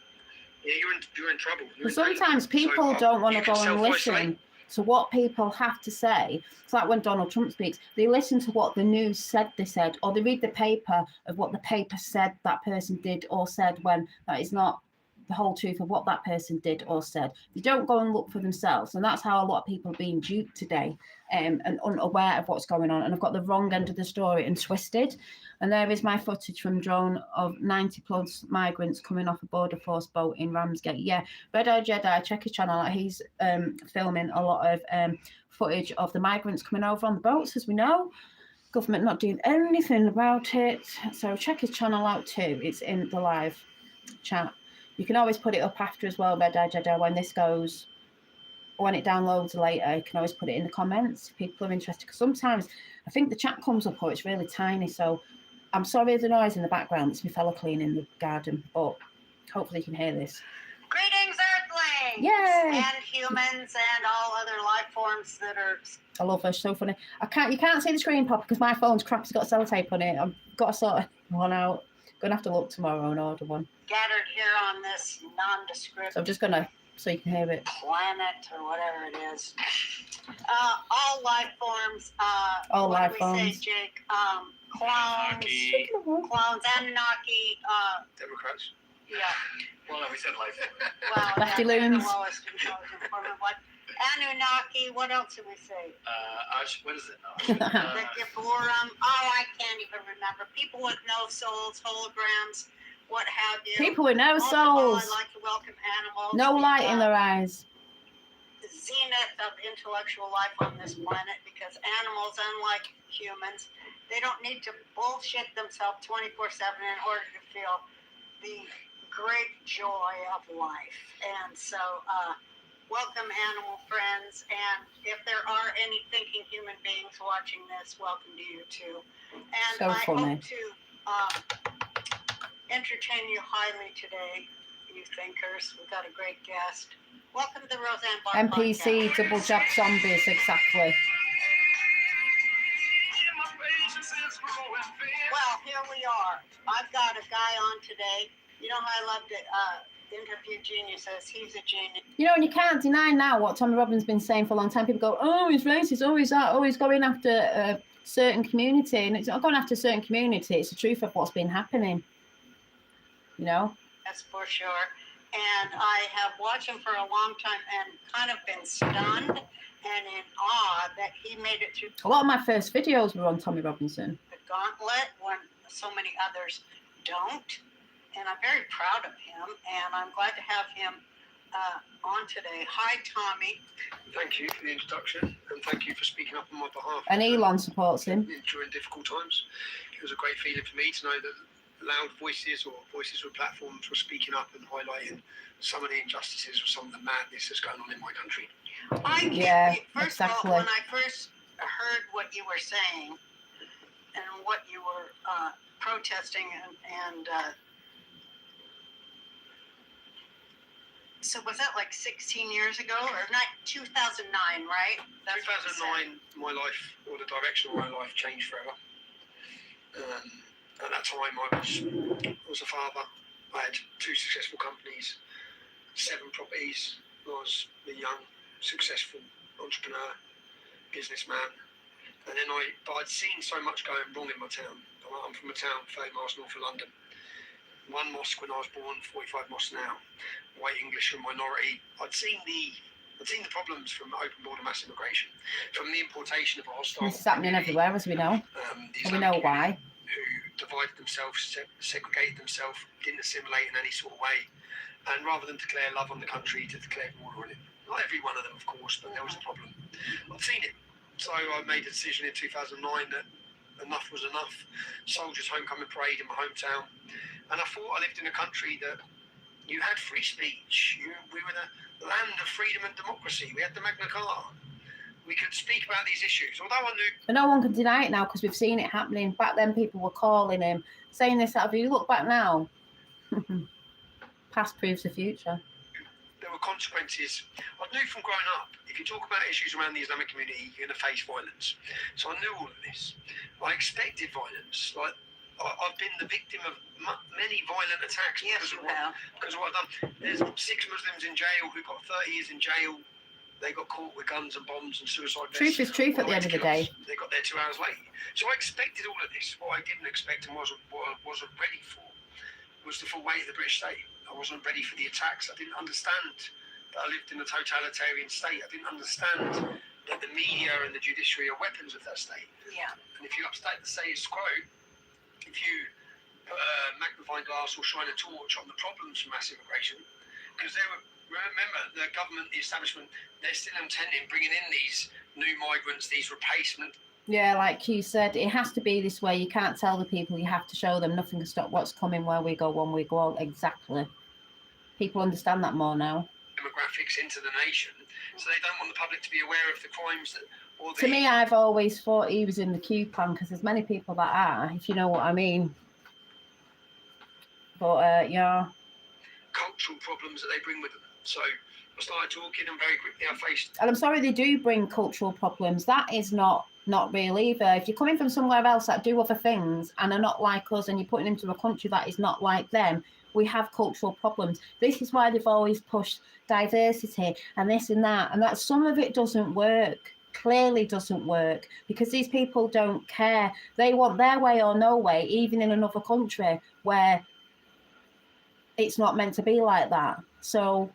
"Yeah, you're in trouble." But sometimes people don't want to go and listen to what people have to say. It's like when Donald Trump speaks, they listen to what the news said they said, or they read the paper of what the paper said that person did or said, when that is not the whole truth of what that person did or said. They don't go and look for themselves, and that's how a lot of people are being duped today, and unaware of what's going on, and have got the wrong end of the story and twisted. And there is my footage from drone of 90 plus migrants coming off a border force boat in Ramsgate. Yeah, Red Eye Jedi, check his channel out. He's filming a lot of footage of the migrants coming over on the boats, as we know. Government not doing anything about it. So check his channel out too. It's in the live chat. You can always put it up after as well, Red Eye Jedi, when this goes, when it downloads later. You can always put it in the comments if people are interested. Because sometimes I think the chat comes up or it's really tiny. So I'm sorry the noise in the background. It's my fella cleaning the garden, but hopefully you can hear this. Greetings, Earthlings! Yay! And humans and all other life forms that are... I love her. So funny. You can't see the screen pop because my phone's crap. It's got sellotape on it. I've got to sort one out. Gonna have to look tomorrow and order one. Gathered here on this nondescript... So I'm just gonna, so you can hear it. Planet or whatever it is. All life forms. All what life do we forms. say, Jake? Clones, Anunnaki. Democrats. Yeah. Well, no, we said life. Well, Lefty yeah, loons. the lowest intelligent form of life. Anunnaki. What else did we say? What is it now? The Gibborim. Oh, I can't even remember. People with no souls, holograms, what have you. People with no Most of all, souls. I'd like to welcome animals. No light in their eyes. The zenith of intellectual life on this planet, because animals, unlike humans, they don't need to bullshit themselves 24/7 in order to feel the great joy of life. And so, welcome, animal friends. And if there are any thinking human beings watching this, welcome to you too. And So I funny. hope to entertain you highly today, you thinkers. We've got a great guest. Welcome to the Roseanne Barr NPC, podcast. double jab zombies, exactly. Well, here we are. I've got a guy on today. You know how I love to interview geniuses. He's a genius. And you can't deny now what Tommy Robbins been saying for a long time. People go, oh, he's racist, oh, he's that, oh, he's going after a certain community. And it's not going after a certain community. It's the truth of what's been happening. That's for sure. And I have watched him for a long time and kind of been stunned and in awe that he made it through A lot of my first videos were on Tommy Robinson. the gauntlet when so many others don't. And I'm very proud of him, and I'm glad to have him on today. Hi, Tommy. Thank you for the introduction, and thank you for speaking up on my behalf. And Elon supports him. During difficult times. It was a great feeling for me to know that loud voices or voices with platforms were speaking up and highlighting some of the injustices or some of the madness that's going on in my country. First of all, when I first heard what you were saying and what you were protesting and so was that like 16 years ago or not? 2009, right? That's 2009, my life, or the direction of my life, changed forever. At that time, I was a father. I had 2 successful companies, 7 properties. I was a young, successful entrepreneur, businessman. And then I'd seen so much going wrong in my town. I'm from a town 30 miles north of London. 1 mosque when I was born, 45 mosques now. White English and minority. I'd seen the problems from open border mass immigration, from the importation of a hostile. This is happening everywhere, as we know. We know why. Who divided themselves, segregated themselves, didn't assimilate in any sort of way, and rather than declare love on the country, to declare war on it. Not every one of them, of course, but there was a problem. I'd seen it, so I made a decision in 2009 that enough was enough. Soldiers' homecoming parade in my hometown, and I thought I lived in a country that you had free speech. We were the land of freedom and democracy. We had the Magna Carta. We could speak about these issues, although I knew. And no one can deny it now because we've seen it happening. Back then, people were calling him, saying this, that. If you look back now, past proves the future. There were consequences. I knew from growing up, if you talk about issues around the Islamic community, you're going to face violence. So I knew all of this. I expected violence. Like, I've been the victim of many violent attacks because of what I've done. There's 6 Muslims in jail who got 30 years in jail. They got caught with guns and bombs and suicide vests. Truth is truth at the end of the day. They got there 2 hours late. So I expected all of this. What I didn't expect and wasn't ready for was the full weight of the British state. I wasn't ready for the attacks. I didn't understand that I lived in a totalitarian state. I didn't understand that the media and the judiciary are weapons of that state. Yeah. And if you upstate the status quo, if you put a magnifying glass or shine a torch on the problems from mass immigration, because remember, the government, the establishment, they're still intending bringing in these new migrants, these replacement. Yeah, like you said, it has to be this way. You can't tell the people, you have to show them. Nothing can stop what's coming where we go, when we go out. Exactly. People understand that more now. Demographics into the nation, so they don't want the public to be aware of the crimes that. To me, I've always thought he was in the Q plan because there's many people that are, if you know what I mean. But yeah. Cultural problems that they bring with them. So I started talking, and very quickly I faced. And I'm sorry, they do bring cultural problems. That is not real either. If you're coming from somewhere else that do other things and are not like us, and you're putting them to a country that is not like them, we have cultural problems. This is why they've always pushed diversity and this and that. And that some of it doesn't work. Clearly doesn't work because these people don't care. They want their way or no way, even in another country where it's not meant to be like that. So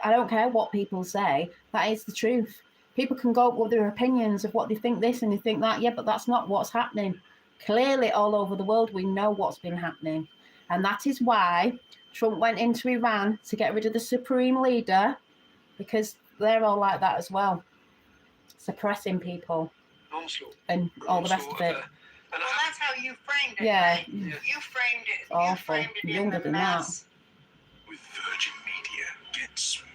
I don't care what people say. That is the truth. People can go up with their opinions of what they think this and they think that. Yeah, but that's not what's happening. Clearly, all over the world, we know what's been happening. And that is why Trump went into Iran to get rid of the supreme leader, because they're all like that as well. Suppressing people. Onslaught. And all the rest of it. Well, that's how you framed it, yeah. right? You framed it. Awful. You framed it Younger in the than mess. With Virgin Media, get smooth,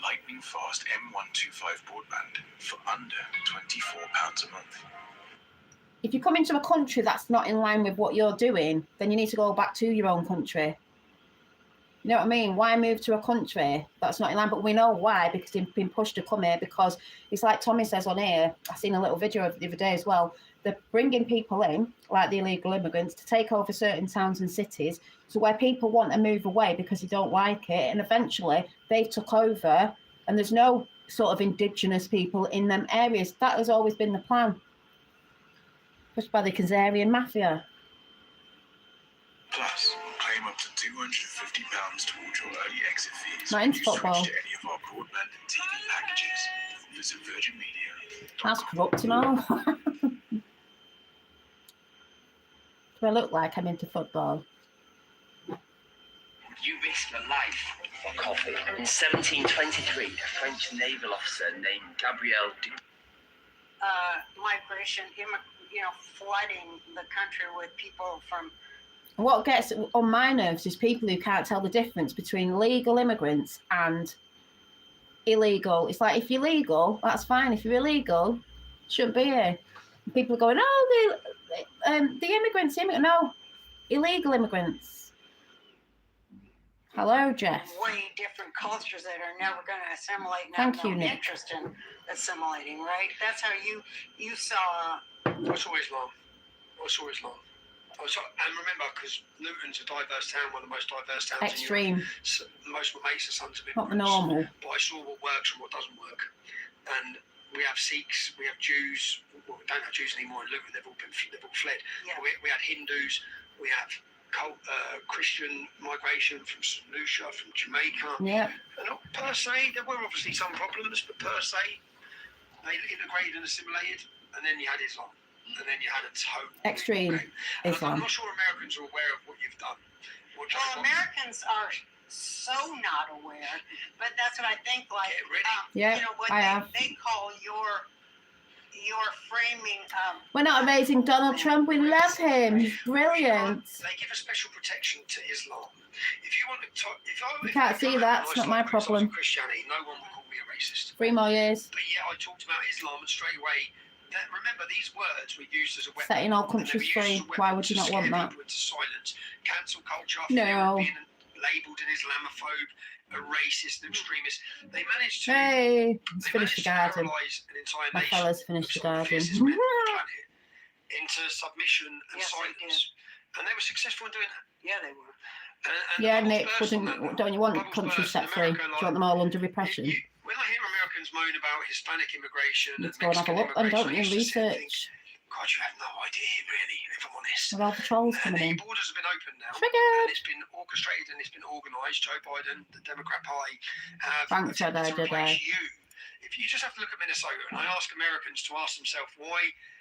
lightning fast M125 broadband for under £24 a month. If you come into a country that's not in line with what you're doing, then you need to go back to your own country. You know what I mean? Why move to a country that's not in line? But we know why, because they've been pushed to come here, because it's like Tommy says on here, I've seen a little video of it the other day as well, they're bringing people in, like the illegal immigrants, to take over certain towns and cities, so where people want to move away because they don't like it, and eventually they took over, and there's no sort of indigenous people in them areas. That has always been the plan. Pushed by the Khazarian mafia. Plus, claim up to £250 towards your early exit fees. Not when into you football. switch to any of our broadband and TV packages. Visit Virgin Media. That's corrupt and all. Do I look like I'm into football? You risk your life for coffee. In 1723, a French naval officer named Gabriel Migration, flooding the country with people from. What gets on my nerves is people who can't tell the difference between legal immigrants and illegal. It's like, if you're legal, that's fine. If you're illegal, shouldn't be here. And people are going, oh, the immigrants, no, illegal immigrants. Hello, Jeff. Way different cultures that are never going to assimilate and Thank have you, no Nick. interest in assimilating, right? That's how you saw. I saw Islam. And remember, because Luton's a diverse town, one of the most diverse towns Extreme. in Europe. So most of my mates are sons of Not immigrants. normal. But I saw what works and what doesn't work. And we have Sikhs, we have Jews. Well, we don't have Jews anymore in Luton. They've all fled. Yeah. We had Hindus. We have Christian migration from St. Lucia, from Jamaica. Yeah. And not per se, there were obviously some problems, but per se, they integrated and assimilated. And then you had Islam. And then you had a total Extreme Islam. I'm not sure Americans are aware of what you've done. Well, Americans are so not aware, but that's what I think. Like, Get ready. what they call your framing. We're not amazing Donald Trump. We love him. He's brilliant. They give a special protection to Islam. If you want to talk, You can't see that. It's not my problem. Christianity, no one will call me a racist. 3 more years. But yeah, I talked about Islam and straight away. Remember, these words were used as a weapon. Setting all countries free. Why would you not want that? Into silence. Cancel culture. No. Being labelled an Islamophobe, a racist, an extremist. They managed to. Hey, let's finish the garden. Paralyse an entire My nation fellas finished the of some of garden. fiercest men on the planet into submission and Yes, they silence, and they were successful in doing that. Yeah, they were. And Yeah, the Nick, bubbles burst on that. don't you want Bubbles countries burst set in free? Do America, you want them all under repression? When I hear Americans moan about Hispanic immigration and Let's go and have a Mexican look and don't immigration, you I used to sit and think, research? God, you have no idea, really, if I'm honest. With all the trolls And coming the in. borders have been opened now, Triggered. and it's been orchestrated and it's been organised. Joe Biden, the Democrat Party, have Thanks, attempted to Jedi. replace you. If you just have to look at Minnesota, and I ask Americans to ask themselves why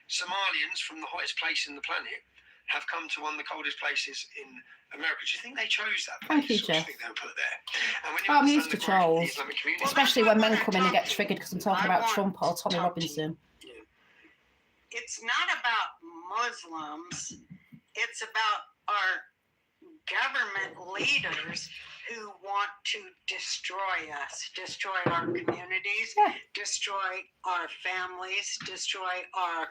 Somalians from the hottest place in the planet have come to one of the coldest places in America. Do you think they chose that place? Thank you, Or do you Jeff. think they were put there? And when you I'm understand used to the growth of the trolls. Islamic community, Especially when men come in and get triggered because I'm talking I about want Trump or to Tommy talk to Robinson. It's not about Muslims. It's about our government leaders who want to destroy us, destroy our communities, Yeah. destroy our families, destroy our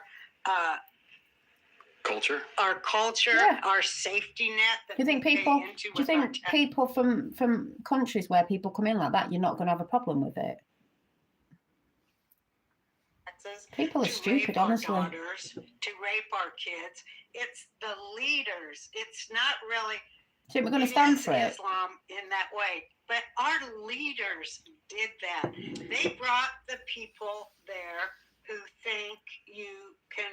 culture. Yeah. our safety net. That Do you think we pay people? into Do you with our think people from countries where people come in like that, you're not going to have a problem with it? taxes, People are to stupid, rape our honestly. daughters, to rape our kids. It's the leaders. It's not really. Do you think we're going to It stand is for it? Islam in that way. But our leaders did that. They brought the people there who think you can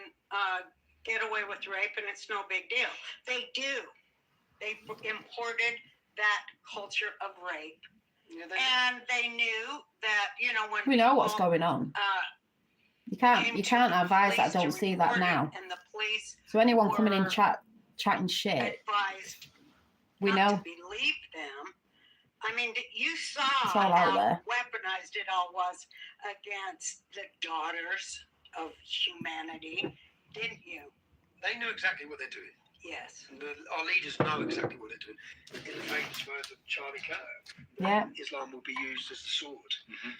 get away with rape and it's no big deal. They do. They imported that culture of rape. And they knew that, when We know what's people, going on. You came can't to the advise that police to don't see that report it, now. And the police So anyone coming in were chatting shit, advised we not know. to believe them. I mean, you saw It's all out how there. weaponized it all was against the daughters of humanity, didn't you? They know exactly what they're doing. Yes. Our leaders know exactly what they're doing. In the famous words of Charlie Kirk, Yeah. Islam will be used as the sword.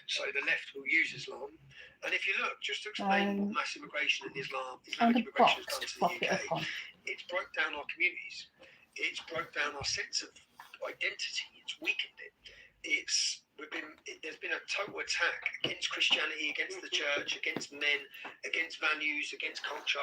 So the left will use Islam. And if you look, just to explain what mass immigration in Islamic And a immigration has box done to to pop the it up UK, on. it's broke down our communities. It's broke down our sense of identity. It's weakened it. There's been a total attack against Christianity, against the church, against men, against values, against culture.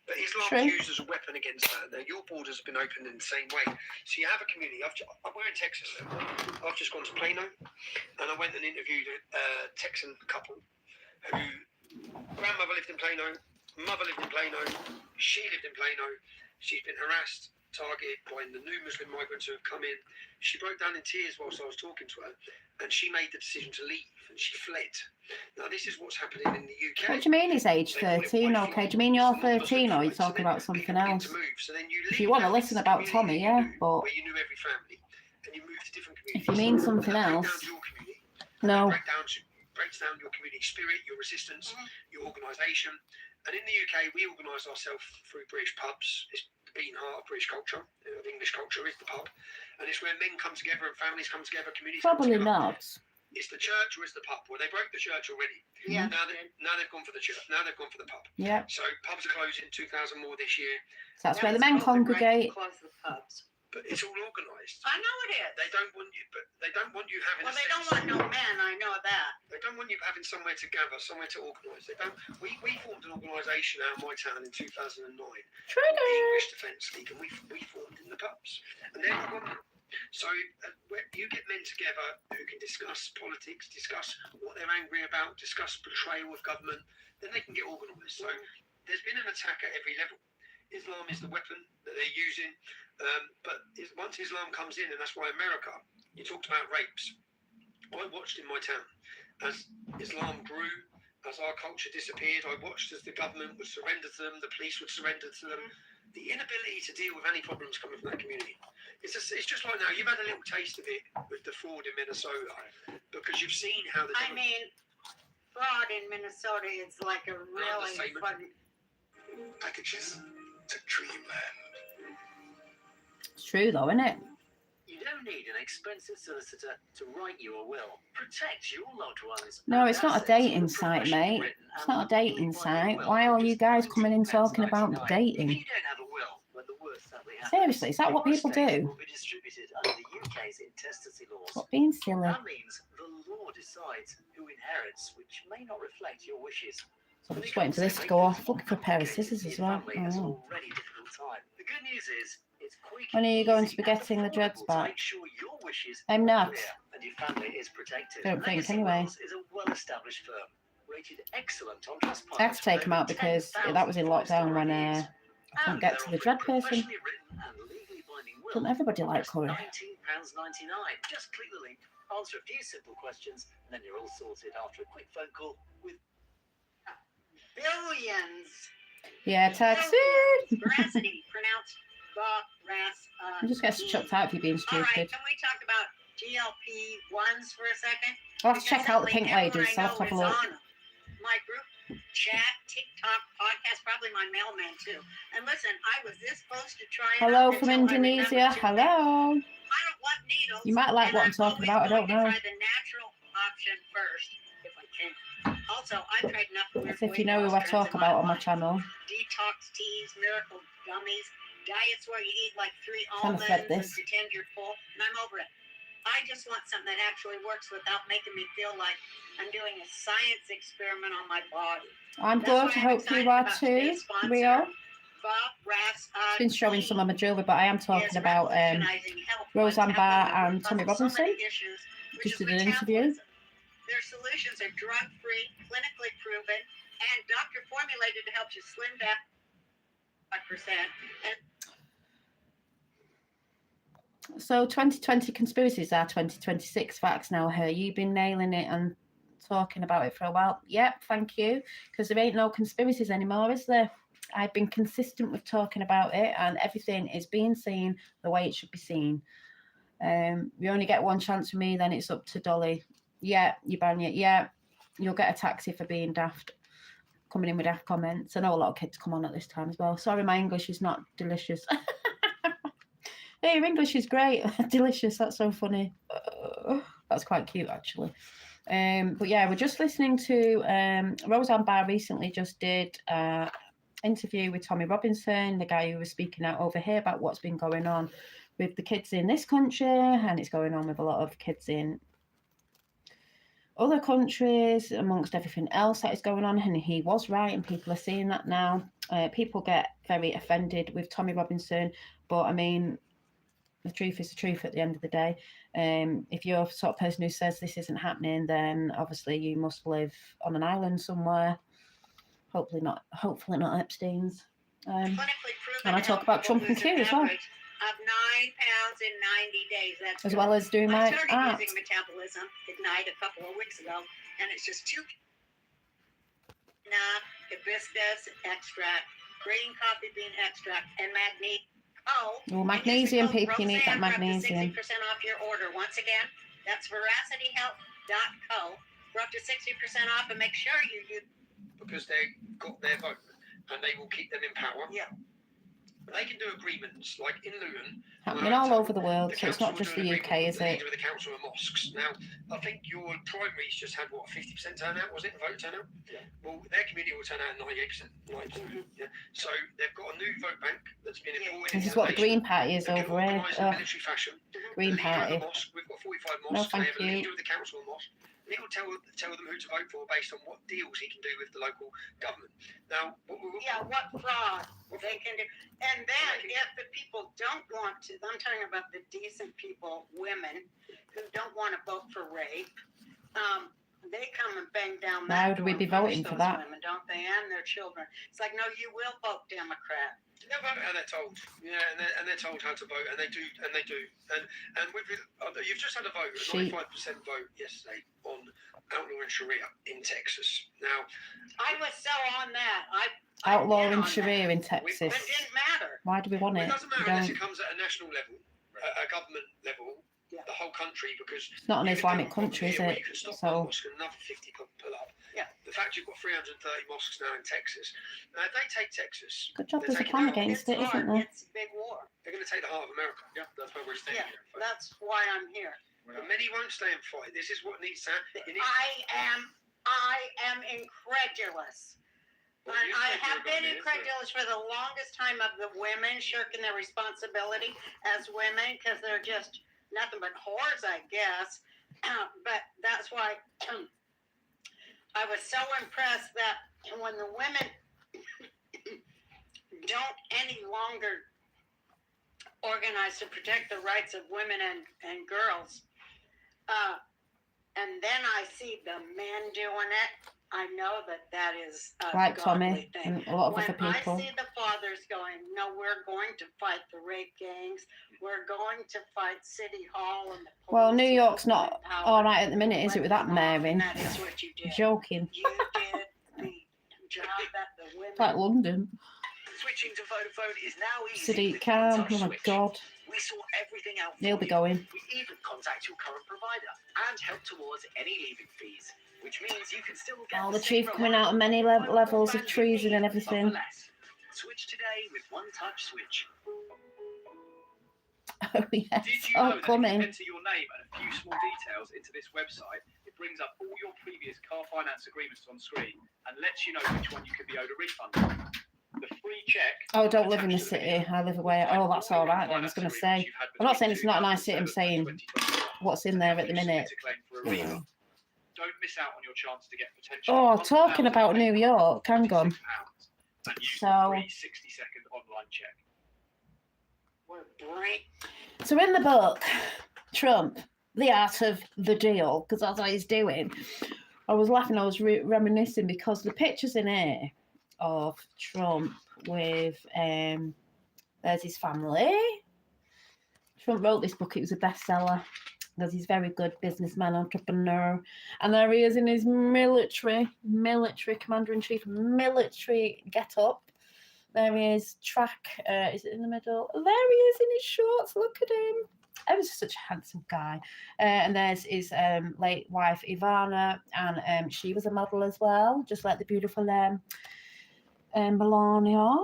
But Islam's True. used as a weapon against that. Now, your borders have been opened in the same way. So you have a community. We're in Texas now. I've just gone to Plano, and I went and interviewed a Texan couple who grandmother lived in Plano, mother lived in Plano, she lived in Plano. She's been harassed, targeted by the new Muslim migrants who have come in. She broke down in tears whilst I was talking to her, and she made the decision to leave. And She fled. Now, this is what's happening in the UK. What do you mean he's age 13? Okay, do you mean you're 13 or are you talking about something else? If you want to listen about Tommy, yeah, but where you knew every family, and you moved to different communities. if you mean something else, no. Breaks down your community spirit, your resistance, your organisation. And in the UK, we organise ourselves through British pubs. It's the beating heart of British culture, of English culture, is the pub. And it's where men come together and families come together, communities Probably come together. not. It's the church or it's the pub. Well, they broke the church already. Yeah. Now they've gone for the church. Now they've gone for the pub. Yeah. So pubs are closing 2,000 more this year. So that's where the men congregate. Close the pubs. But it's all organised. I know it is. They don't want you, but they don't want you having. Well, they don't want no men. I know that. They don't want you having somewhere to gather, somewhere to organise. They don't. We formed an organisation out of my town in 2009, the English Defence League, and we formed in the pubs, and they're forgotten. So where you get men together who can discuss politics, discuss what they're angry about, discuss betrayal of government, then they can get organised. So there's been an attack at every level. Islam is the weapon that they're using, but once Islam comes in, and that's why America, you talked about rapes. I watched in my town as Islam grew, as our culture disappeared. I watched as the government would surrender to them, the police would surrender to them. The inability to deal with any problems coming from that community. It's just like now, you've had a little taste of it with the fraud in Minnesota, because you've seen how the I mean, fraud in Minnesota is like a really funny. Packages to dreamland. It's true though, isn't it? You don't need an expensive solicitor to write you a will. Protect your loved ones. No, it's not a dating site, mate. It's not a dating site. Why are you guys coming in talking about dating? If you don't have a will, when the worst sadly happens, Seriously, is that what people do? will be distributed under the UK's intestacy laws. What, being silly? That means the law decides who inherits, which may not reflect your wishes. So I'm just waiting for this to go off. Looking for a pair of scissors as well. The good news is, it's quick. When are you going to be getting the dreads back? I'm not. And your family is protected. Don't think, Legacy anyway. Wills is a well-established firm, rated excellent on Trustpilot. I had to take them out because that was in lockdown when I couldn't get to the dread person. Doesn't everybody like curry? £19.99. Just click the link, answer a few simple questions, and then you're all sorted after a quick phone call with Billions. Yeah, taxi. Veracity, pronounced I'm just getting chucked out if you're being All right, stupid. can we talk about GLP-1s for a second? I'll have to check out the Pink Ladies. I'll have to have a look. My group chat, TikTok, podcast, probably my mailman too. And listen, I was this close to trying. Hello from Indonesia. Hello. I don't want needles. You might like what I'm talking about. I don't know. Try the natural option first, if I can. Also, I've tried enough weird As if you know who I talk about on my life. channel. Detox teas, miracle gummies, diets where you eat like 3 Kind of almonds fed and this. pretend you're full, and I'm over it. I just want something that actually works without making me feel like I'm doing a science experiment on my body. I'm good. I hope you are too, Rio. I've been showing some of my jewellery, but I am talking about Roseanne Barr and Tommy Robinson. Just did an interview. Their solutions are drug-free, clinically proven, and doctor formulated to help you slim down 5%. So 2020 conspiracies are 2026 facts now. Her, you've been nailing it and talking about it for a while. Yep, thank you. Because there ain't no conspiracies anymore, is there? I've been consistent with talking about it, and everything is being seen the way it should be seen. You only get one chance from me, then it's up to Dolly. Yeah, you ban it. Yeah, you'll get a taxi for being daft. Coming in with daft comments. I know a lot of kids come on at this time as well. Sorry, my English is not delicious. Hey, your English is great. Delicious. That's so funny. That's quite cute, actually. But yeah, we're just listening to Roseanne Barr recently just did an interview with Tommy Robinson, the guy who was speaking out over here about what's been going on with the kids in this country, and it's going on with a lot of kids in other countries, amongst everything else that is going on. And he was right, and people are seeing that now. People get very offended with Tommy Robinson, but I mean, the truth is the truth at the end of the day. If you're the sort of person who says this isn't happening, then obviously you must live on an island somewhere. Hopefully not Epstein's. And I talk about Trump and Q as well. of 9 pounds in 90 days. That's as good. well as doing I my started art. using Metabolism Ignite a couple of weeks ago, and it's just 2 hibiscus extract, green coffee bean extract, and magnesium. Oh, Well, magnesium, people, you need that magnesium. 60% off your order. Once again, that's veracityhealth.co for up to 60% off, and make sure you use. Because they've got their vote and they will keep them in power. Yeah. They can do agreements like in Luton. Happening all over the world, so it's not just the UK, is it? With the council of mosques. Now, I think your primaries just had what, 50% turnout, was it? Vote turnout? Yeah. Well, their community will turn out 98%. 90%. Yeah. So they've got a new vote bank that's been imported. This is what the Green Party is over here. In military fashion. Green The leader of Party. the mosque, we've got 45 No, mosques. thank They have a you. leader of the council of mosque. And it will tell them who to vote for based on what deals he can do with the local government. Now, what fraud they can do. And then if the people don't want to, I'm talking about the decent people, women, who don't want to vote for rape, they come and bang down Why that would we door be and punish voting for those that? women, don't they? And their children. It's like, no, you will vote Democrat. They'll vote how they're told, and they're told how to vote, and they do, and you've just had a vote, a 95% vote yesterday on outlawing Sharia in Texas. Now, I was so on that. Outlawing Sharia in But Texas. it didn't matter. Why do we want it it? doesn't matter unless it comes at a national level, a government level, Yeah. the whole country, because It's not an you can Islamic do one country, is here where it? You can stop So- one mosque and another 50 pull up. Yeah. The fact you've got 330 mosques now in Texas. Now, if they take Texas, Good job they're there's a taking plan the heart- against it, isn't there? It's a big war. They're going to take the heart of America. Yeah, that's why we're staying Yeah, here. that's why I'm here. But many won't stay and fight. This is what needs to happen. You need- I am incredulous. Well, And you I said you have were been gonna be incredulous for the longest time of the women shirking their responsibility as women because they're just nothing but whores, I guess. But that's why I was so impressed that when the women don't any longer organize to protect the rights of women and girls, and then I see the men doing it, I know that is a Like godly Tommy thing. and a lot of When other people. I see the fathers going, no, we're going to fight the rape gangs. We're going to fight City Hall and the police. Well, New York's and not power. all right at the minute, is it, with that Let them off, Marin? and that is what you did. Joking. You did the job that the women. Like London. Switching to Vodafone is now easy. Sadiq with Khan. one-touch Oh my switch. God. We sort everything out for They'll be you. going. We even contact your current provider and help towards any leaving fees, which means you can still get All the same truth coming out of many reliable levels of broadband you treason need, and but for everything. less. Switch today with one-touch switch. Oh, yes. Did you Oh, know that if you coming. enter your name and a few small details into this website, it brings up all your previous car finance agreements on screen and lets you know which one you could be owed a refund on? The free check. Oh, I don't live in the attached to city. video I live away. will find Oh, that's all all your right then. I was finance going to agreements say. you've had I'm not saying between it's not a nice city. I'm 2007 saying and 2021 what's in there at the to minute. submit a claim for a Yeah. refund. Don't miss out on your chance to get potentially Oh, talking about New York, hang on. And use So- the free 60-second online check. We're brain. So in the book, Trump, The Art of the Deal, because that's what he's doing, I was laughing, I was reminiscing because the pictures in here of Trump with, there's his family. Trump wrote this book, it was a bestseller because he's a very good businessman, entrepreneur. And there he is in his military commander-in-chief, military get-up. There he is, track, is it in the middle? There he is in his shorts, look at him. He was such a handsome guy. And there's his late wife, Ivana, and she was a model as well, just like the beautiful Melania.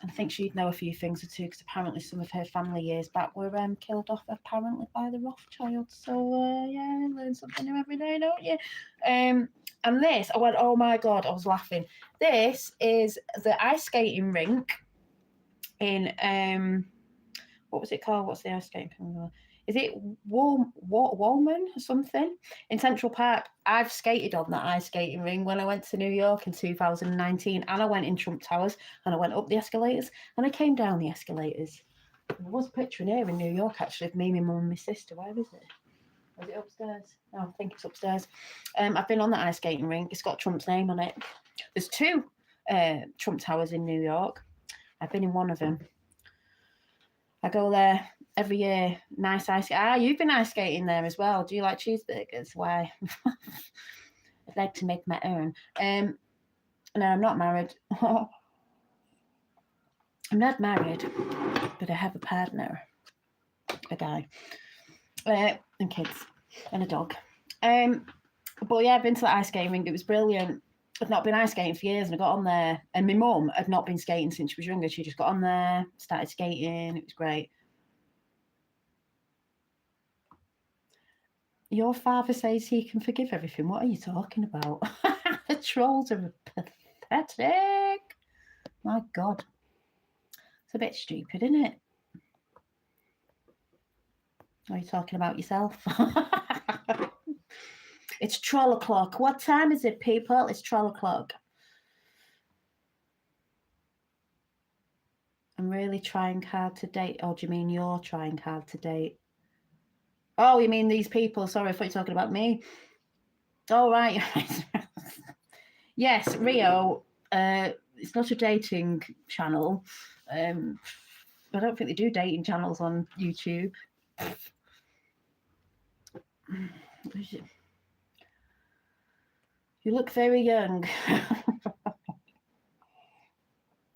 And I think she'd know a few things or two, because apparently some of her family years back were killed off apparently by the Rothschilds. So, yeah, learn something new every day, don't you? And this, I went, oh my God, I was laughing. This is the ice skating rink in, what was it called? What's the ice skating rink? Is it Walman or something? In Central Park. I've skated on that ice skating ring when I went to New York in 2019, and I went in Trump Towers, and I went up the escalators, and I came down the escalators. There was a picture in here in New York, actually, of me, my mum and my sister. Where is it? Is it upstairs? No, I think it's upstairs. I've been on the ice skating rink. It's got Trump's name on it. There's two Trump Towers in New York. I've been in one of them. I go there every year. Nice ice. You've been ice skating there as well. Do you like cheeseburgers? Why? I'd like to make my own. No, I'm not married. I'm not married, but I have a partner, a guy, and kids, and a dog. But yeah, I've been to the ice skating rink. It was brilliant. I've not been ice skating for years, and I got on there. And my mum had not been skating since she was younger. She just got on there, started skating. It was great. Your father says he can forgive everything. What are you talking about? The trolls are pathetic. My God. It's a bit stupid, isn't it? Are you talking about yourself? It's troll o'clock. What time is it, people? It's troll o'clock. I'm really trying hard to date. Oh, do you mean you're trying hard to date? Oh, you mean these people? Sorry, I thought you were talking about me. Oh, right. Yes, Rio. It's not a dating channel. I don't think they do dating channels on YouTube. You look very young.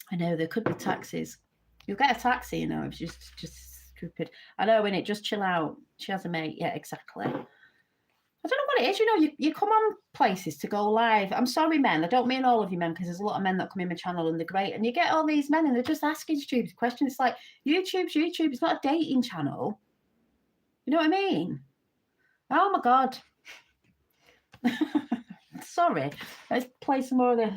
I know there could be taxis. You'll get a taxi, you know. It's just stupid. I know, innit? Just chill out. She has a mate. Yeah, exactly. I don't know what it is. You know, you come on places to go live. I'm sorry, men. I don't mean all of you men, because there's a lot of men that come in my channel and they're great. And you get all these men and they're just asking stupid questions. It's like, YouTube's YouTube. It's not a dating channel. You know what I mean? Oh, my God. Sorry. Let's play some more of the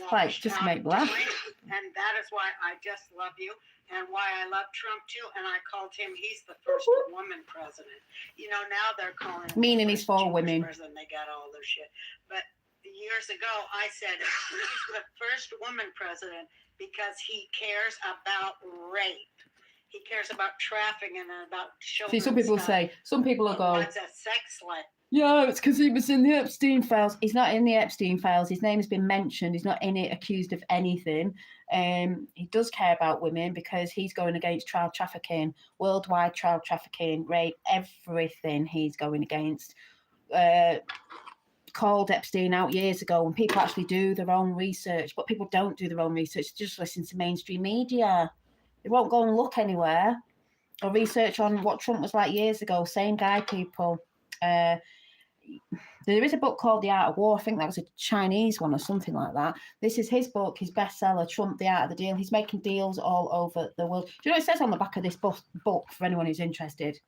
fights just to make me laugh. And that is why I just love you, and why I love Trump too. And I called him, he's the first woman president. You know, now they're calling him Meaning the he's first for Jewish women. president. They got all their shit. But years ago, I said he's the first woman president because he cares about rape. He cares about trafficking and about children. See, some people will go, What's a sex slave? yeah, it's because he was in the Epstein files. He's not in the Epstein files. His name has been mentioned. He's not in it accused of anything. He does care about women because he's going against child trafficking, worldwide child trafficking, rape, everything he's going against. Called Epstein out years ago, and people actually do their own research, but people don't do their own research. They just listen to mainstream media. They won't go and look anywhere or research on what Trump was like years ago. Same guy, people. There is a book called The Art of War. I think that was a Chinese one or something like that. This is his book, his bestseller, Trump, The Art of the Deal. He's making deals all over the world. Do you know what it says on the back of this book for anyone who's interested?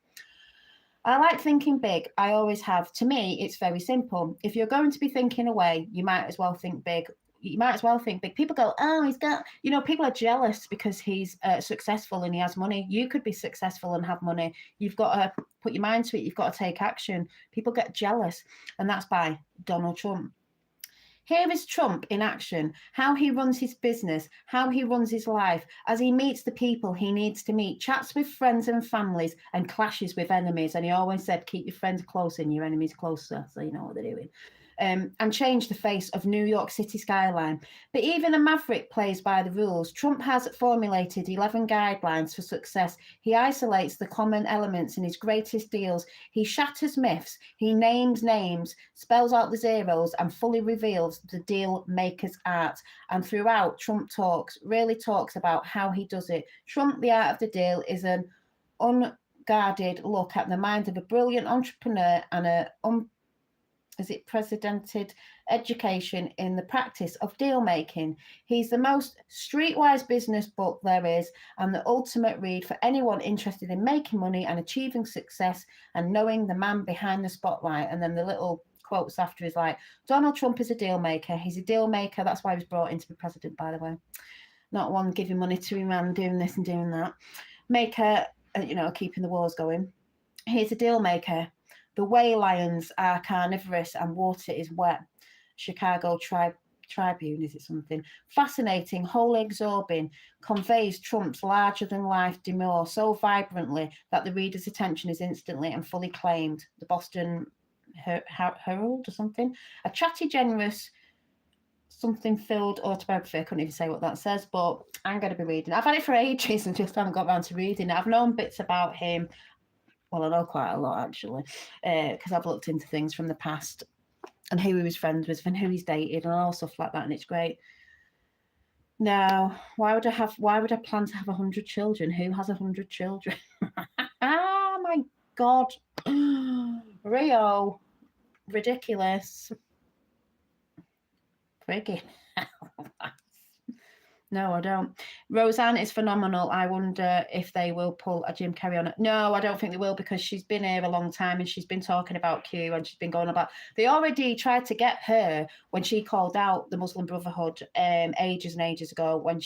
I like thinking big. I always have. To me, it's very simple. If you're going to be thinking away, you might as well think big. People go, oh, he's got, you know, people are jealous because he's successful and he has money. You could be successful and have money. You've got to put your mind to it. You've got to take action. People get jealous. And that's by Donald Trump. Here is Trump in action, how he runs his business, how he runs his life, as he meets the people he needs to meet, chats with friends and families, and clashes with enemies. And he always said, keep your friends close and your enemies closer, so you know what they're doing. And change the face of New York City skyline. But even a maverick plays by the rules. Trump has formulated 11 guidelines for success. He isolates the common elements in his greatest deals. He shatters myths. He names names, spells out the zeros, and fully reveals the deal maker's art. And throughout, Trump really talks about how he does it. Trump, the art of the deal, is an unguarded look at the mind of a brilliant entrepreneur and a precedented education in the practice of deal making. He's the most streetwise business book there is, and the ultimate read for anyone interested in making money and achieving success and knowing the man behind the spotlight. And then the little quotes after is like, Donald Trump is a deal maker. He's a deal maker. That's why he was brought in to be president, by the way. Not one giving money to him and doing this and doing that. Maker, keeping the wars going. He's a deal maker. The whale lions are carnivorous and water is wet. Chicago Tribune, is it something? Fascinating, wholly absorbing, conveys Trump's larger-than-life demure so vibrantly that the reader's attention is instantly and fully claimed. The Boston Herald or something? A chatty, generous something filled autobiography. I couldn't even say what that says, but I'm going to be reading. I've had it for ages and just haven't got around to reading it. I've known bits about him. Well, I know quite a lot actually, because I've looked into things from the past and who he was friends with and who he's dated and all stuff like that, and it's great. Now, why would I plan to have 100 children? Who has 100 children? Oh my God. Rio. Ridiculous. Friggin' hell. No, I don't. Roseanne is phenomenal. I wonder if they will pull a Jim Carrey on it. No, I don't think they will, because she's been here a long time and she's been talking about Q and she's been going about. They already tried to get her when she called out the Muslim Brotherhood ages and ages ago when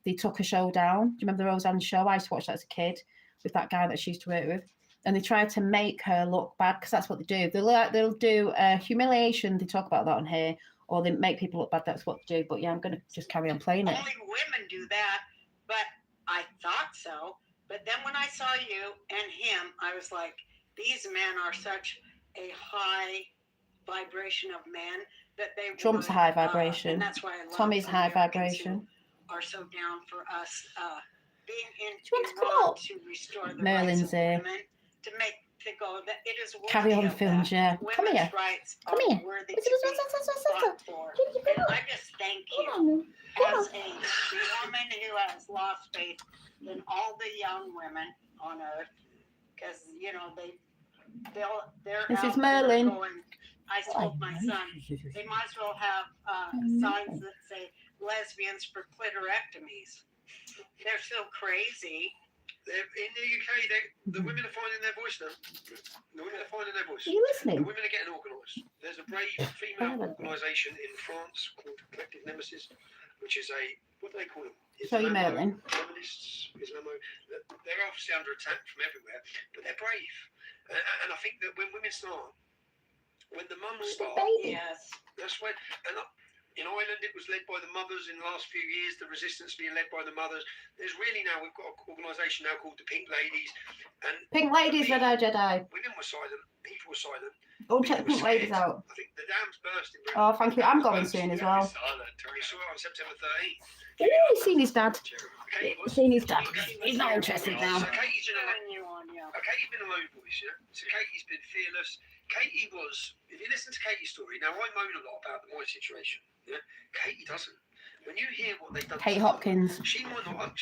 they took a show down. Do you remember the Roseanne show? I used to watch that as a kid with that guy that she used to work with. And they tried to make her look bad, because that's what they do. They'll do humiliation. They talk about that on here. Or they make people look bad, that's what they do. But yeah, I'm going to just carry on playing it. Only women do that, but I thought so. But then when I saw you and him, I was like, these men are such a high vibration of men that they Trump's would, high vibration. and that's why I love Tommy's high Americans vibration. who are so down for us being in Do you want to come Iran up? to restore the Merlin's rights of here. women, to go that it is worthy Carry on of films, that. yeah. Come Women's here. rights Come are here. worthy to be fought for. And I just thank you as a woman who has lost faith in all the young women on earth, because they're This out is there Merlin. going. I told my son they might as well have signs that say lesbians for clitorectomies. They're so crazy. In the UK, the women are finding their voice now. The women are finding their voice. Are you listening? The women are getting organised. There's a brave female organisation in France called Collective Nemesis, which is what do they call them? Show you Merlin. Feminists, Islamo. They're obviously under attack from everywhere, but they're brave. And I think that when women start, when the mums start, Yes. that's when. And in Ireland, it was led by the mothers in the last few years, the resistance being led by the mothers. There's really now, we've got an organisation now called the Pink Ladies. And Pink Ladies, Red Eye Jedi. women were silent, people were silent. Go and check the Pink Ladies out. I think the dam's burst in Britain. Oh, thank you. I'm going soon as well. We saw it on September 13th. Ooh, he's seen his dad. He's seen his dad. He's not interested now. So Katie's been Yeah. a lone voice, yeah? So Katie's been fearless. Katie was, if you listen to Katie's story, now I moan a lot about my situation, yeah? Katie doesn't. When you hear what they've done Kate to her, Hopkins. she might not,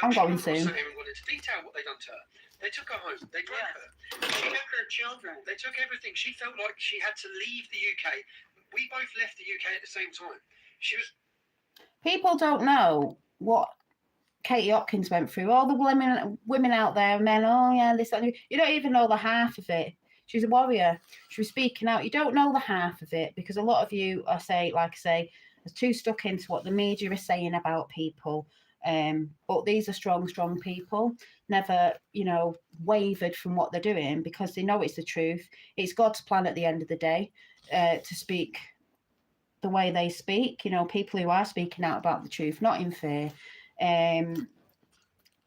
I'm going she might soon. not sit here and go into detail what they've done to her. They took her home, they drove her. She took her children. They took everything. She felt like she had to leave the UK. We both left the UK at the same time. She was. People don't know what Katie Hopkins went through. All the women out there, men, oh yeah, this, that. You don't even know the half of it. She's a warrior. She was speaking out. You don't know the half of it, because a lot of you are are too stuck into what the media is saying about people. But these are strong people, never, wavered from what they're doing, because they know it's the truth. It's God's plan at the end of the day, to speak the way they speak, people who are speaking out about the truth, not in fear.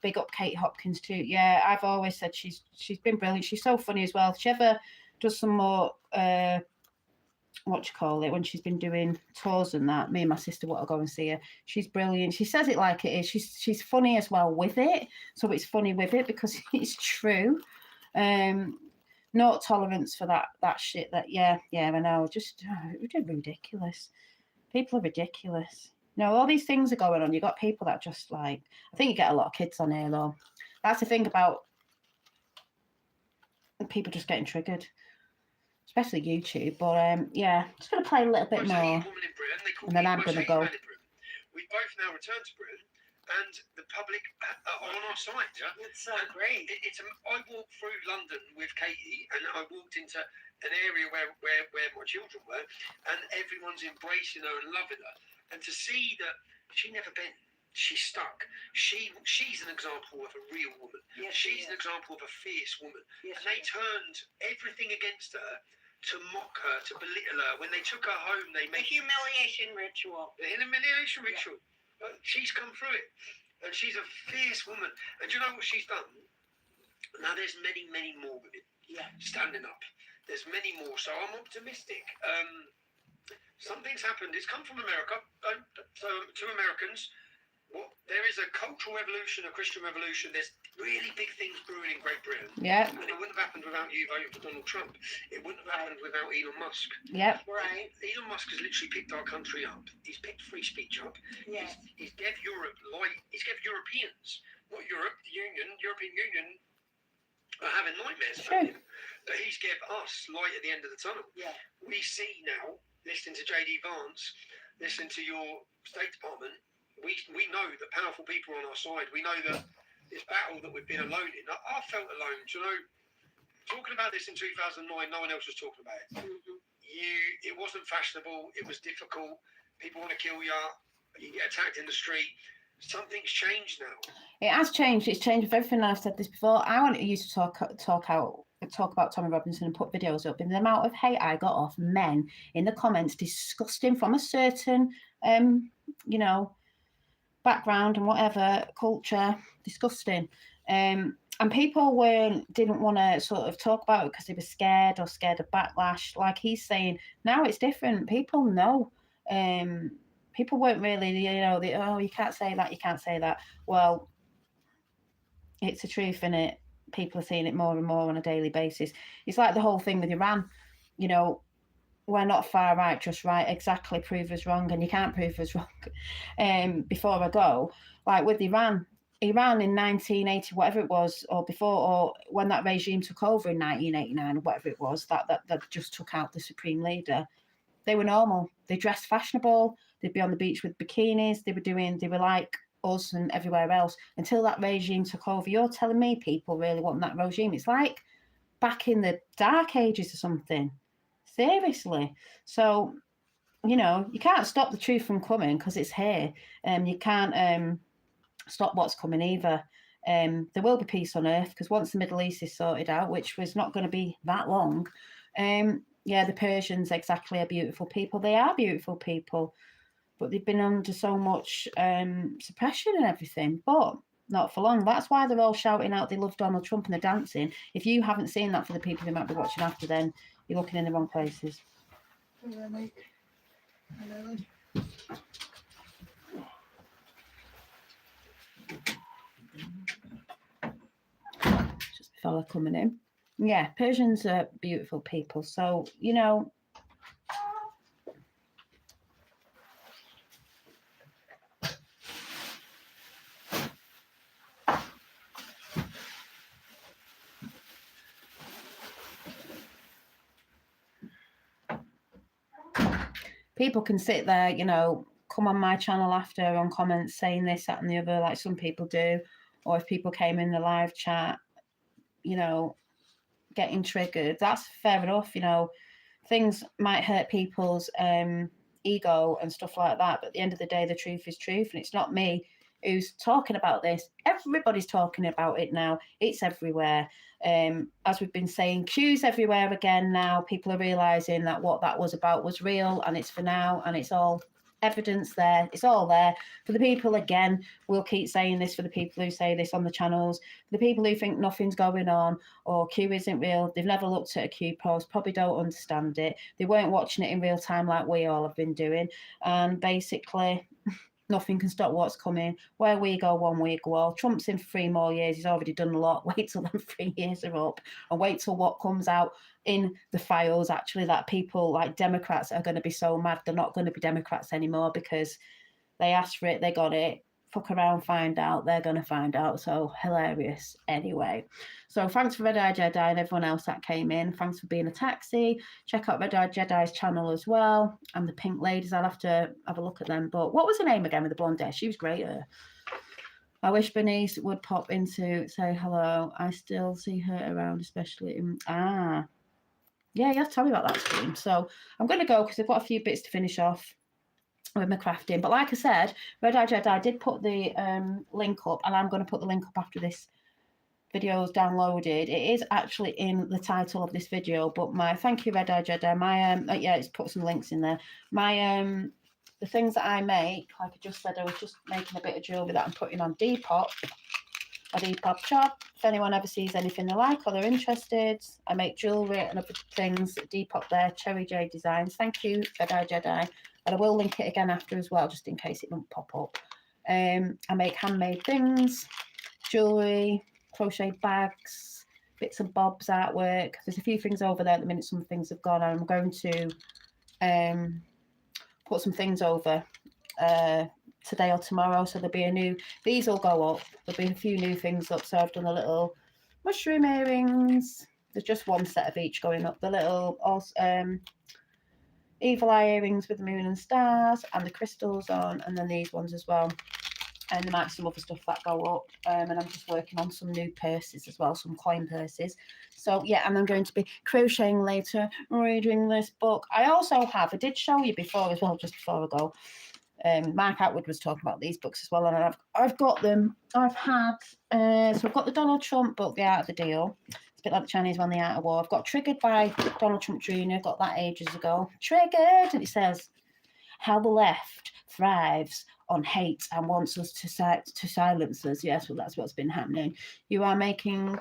Big up Kate Hopkins too. Yeah, I've always said she's been brilliant. She's so funny as well. If she ever does some more, when she's been doing tours and that, me and my sister want to go and see her. She's brilliant. She says it like it is. She's funny as well with it. So it's funny with it because it's true. No tolerance for that shit. I know. Just ridiculous. People are ridiculous. No, all these things are going on. You got people that just I think you get a lot of kids on here though. That's the thing about people just getting triggered, especially YouTube. But just gonna play a little bit more, and then I'm gonna go. We both now returned to Britain, and the public are on our side. Yeah, It's so great. I walked through London with Katie, and I walked into an area where my children were, and everyone's embracing her and loving her. And to see that she never bent, she's stuck. She's an example of a real woman. Yes, she's an example of a fierce woman. Yes, and they turned everything against her to mock her, to belittle her. When they took her home, they the made humiliation ritual. the humiliation ritual. She's come through it, and she's a fierce woman. And do you know what she's done? Now there's many more women standing up. There's many more, so I'm optimistic. Something's something's happened. It's come from America. So to Americans, there is a cultural revolution, a Christian revolution. There's really big things brewing in Great Britain. Yeah. And it wouldn't have happened without you voting for Donald Trump. It wouldn't have happened without Elon Musk. Yep. Right. Elon Musk has literally picked our country up. He's picked free speech up. Yes. He's gave Europe light. He's gave Europeans, not Europe, the European Union are having nightmares about him. But he's gave us light at the end of the tunnel. Yeah. We see now, listening to JD Vance, listening to your State Department, we know that powerful people are on our side. We know that this battle that we've been alone in, I felt alone. Do you know, talking about this in 2009, no one else was talking about it. Mm-hmm. It wasn't fashionable. It was difficult. People want to kill you. You get attacked in the street. Something's changed now. It has changed. It's changed with everything. I've said this before. I used to talk about Tommy Robinson and put videos up, and the amount of hate I got off men in the comments, disgusting, from a certain, background and whatever, culture, disgusting. And people didn't want to sort of talk about it because they were scared of backlash. Like he's saying, now it's different. People know. People weren't really, you can't say that, you can't say that. Well, it's the truth, innit? People are seeing it more and more on a daily basis. It's like the whole thing with Iran. We're not far right, just right. Exactly, prove us wrong, and you can't prove us wrong. Before I go, like with Iran in 1980, whatever it was, or before, or when that regime took over in 1989, or whatever it was, that just took out the supreme leader. They were normal. They dressed fashionable. They'd be on the beach with bikinis. They were like us and everywhere else until that regime took over. You're telling me people really want that regime? It's like back in the dark ages or something. Seriously. So, you can't stop the truth from coming because it's here. You can't stop what's coming either. There will be peace on earth because once the Middle East is sorted out, which was not going to be that long, the Persians exactly are beautiful people. They are beautiful people, but they've been under so much suppression and everything, but not for long. That's why they're all shouting out they love Donald Trump and they're dancing. If you haven't seen that, for the people who might be watching after, then you're looking in the wrong places. Yeah, mate. Hello. Just a fella coming in. Yeah, Persians are beautiful people. So, people can sit there, come on my channel after on comments saying this, that, and the other, like some people do. Or if people came in the live chat, getting triggered, that's fair enough. Things might hurt people's ego and stuff like that, but at the end of the day, the truth is truth, and it's not me who's talking about this. Everybody's talking about it now. It's everywhere. As we've been saying, queues everywhere again now. People are realizing that what that was about was real, and it's for now, and it's all evidence there. It's all there for the people. Again, we'll keep saying this for the people who say this on the channels. For the people who think nothing's going on or Q isn't real, they've never looked at a Q post, probably don't understand it. They weren't watching it in real time like we all have been doing, and basically nothing can stop what's coming. Where we go, one we go all. Trump's in for 3 more years. He's already done a lot. Wait till them 3 years are up, and wait till what comes out in the files, actually, that people like Democrats are going to be so mad they're not going to be Democrats anymore because they asked for it, they got it. Fuck around, find out. They're going to find out. So hilarious. Anyway, so thanks for Red Eye Jedi and everyone else that came in. Thanks for being a taxi. Check out Red Eye Jedi's channel as well. And the Pink Ladies, I'll have to have a look at them. But what was her name again with the blonde hair? She was great. I wish Bernice would pop in to say hello. I still see her around, especially in... Yeah, you have to tell me about that stream. So I'm going to go because I've got a few bits to finish off with my crafting. But like I said, Red Eye Jedi did put the link up, and I'm going to put the link up after this video is downloaded. It is actually in the title of this video, but my thank you, Red Eye Jedi. My it's put some links in there. My the things that I make, like I just said, I was just making a bit of jewelry that I'm putting on Depop. my Depop shop. If anyone ever sees anything they like or they're interested, I make jewellery and other things at Depop there, Cherry J Designs. Thank you, Jedi. And I will link it again after as well, just in case it doesn't pop up. I make handmade things, jewellery, crochet bags, bits and bobs, artwork. There's a few things over there at the minute. Some things have gone. I'm going to put some things over today or tomorrow, so there'll be a new, these will go up, there'll be a few new things up. So I've done a little mushroom earrings, there's just one set of each going up, the little evil eye earrings with the moon and stars and the crystals on, and then these ones as well, and there might be some other stuff that go up. And I'm just working on some new purses as well, some coin purses. So yeah, and I'm going to be crocheting later, reading this book. I also have, I did show you before as well, just before I go, Mark Atwood was talking about these books as well, and I've got them. I've had so I've got the Donald Trump book, The Art of the Deal. It's a bit like the Chinese one, The Art of War. I've got Triggered by Donald Trump Jr. Got that ages ago. Triggered, and it says how the left thrives on hate and wants us to silence us. Yes, well, that's what's been happening. You are amazing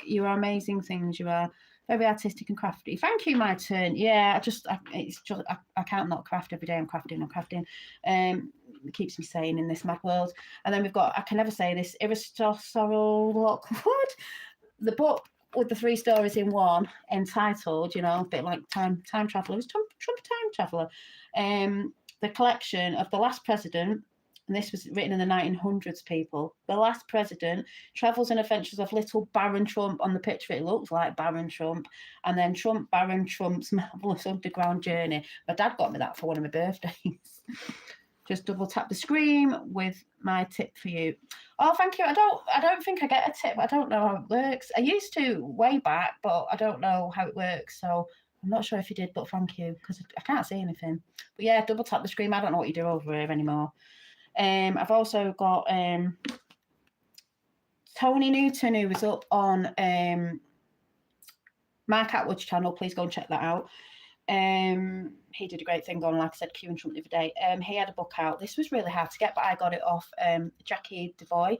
things. You are very artistic and crafty. Thank you, my turn. Yeah, I can't not craft every day. I'm crafting. It keeps me sane in this mad world. And then we've got, I can never say this, Aristotle Lockwood, the book with the 3 stories in one, entitled, a bit like Time Traveller. It was Trump Time Traveller. The collection of the last president, and this was written in the 1900s, people. The last president, travels and adventures of little Baron Trump. On the picture, it looks like Baron Trump. And then Baron Trump's marvellous underground journey. My dad got me that for one of my birthdays. Just double tap the screen with my tip for you. Oh, thank you. I don't think I get a tip. I don't know how it works. I used to way back, but I don't know how it works. So I'm not sure if you did, but thank you, because I can't see anything. But yeah, double tap the screen. I don't know what you do over here anymore. I've also got Tony Newton, who was up on Mark Atwood's channel. Please go and check that out. He did a great thing on, like I said, Q and Trump the other day. He had a book out. This was really hard to get, but I got it off Jackie DeVoy.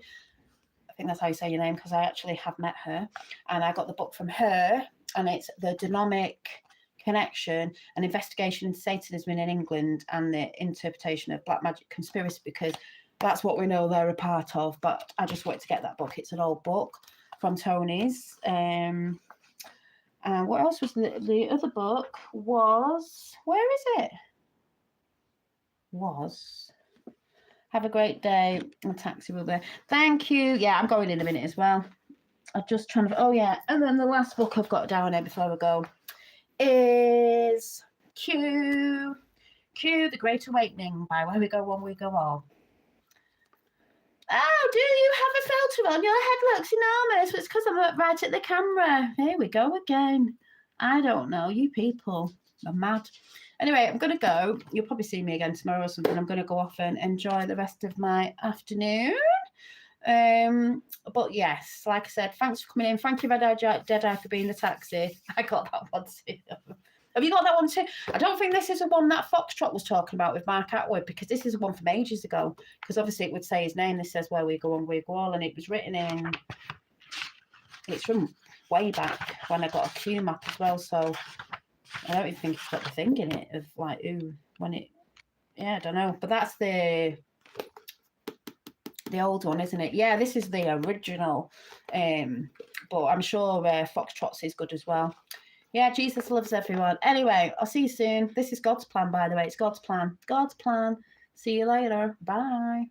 I think that's how you say your name, because I actually have met her. And I got the book from her, and it's The Dynamic Connection, an investigation into Satanism in England and the interpretation of black magic conspiracy, because that's what we know they're a part of. But I just wanted to get that book. It's an old book from Tony's. And what else was the other book was, where is it? Have a great day. A taxi will be there. Thank you. Yeah, I'm going in a minute as well. I'm just trying to, oh yeah. And then the last book I've got down here before we go is Q, The Great Awakening by Where We Go, One We Go All. Oh, do you have a filter on? Your head looks enormous. It's because I'm right at the camera. Here we go again. I don't know. You people are mad. Anyway, I'm going to go. You'll probably see me again tomorrow or something. I'm going to go off and enjoy the rest of my afternoon. But yes, like I said, thanks for coming in. Thank you, Deadeye, for being the taxi. I got that one too. Have you got that one too? I don't think this is the one that Foxtrot was talking about with Mark Atwood, because this is one from ages ago. Because obviously it would say his name. This says Where We Go, On We Go All, and it was written in. It's from way back when I got a Q map as well. So I don't even think it's got the thing in it of like when it. Yeah, I don't know, but that's the old one, isn't it? Yeah, this is the original. But I'm sure Foxtrot's is good as well. Yeah, Jesus loves everyone. Anyway, I'll see you soon. This is God's plan, by the way. It's God's plan. God's plan. See you later. Bye.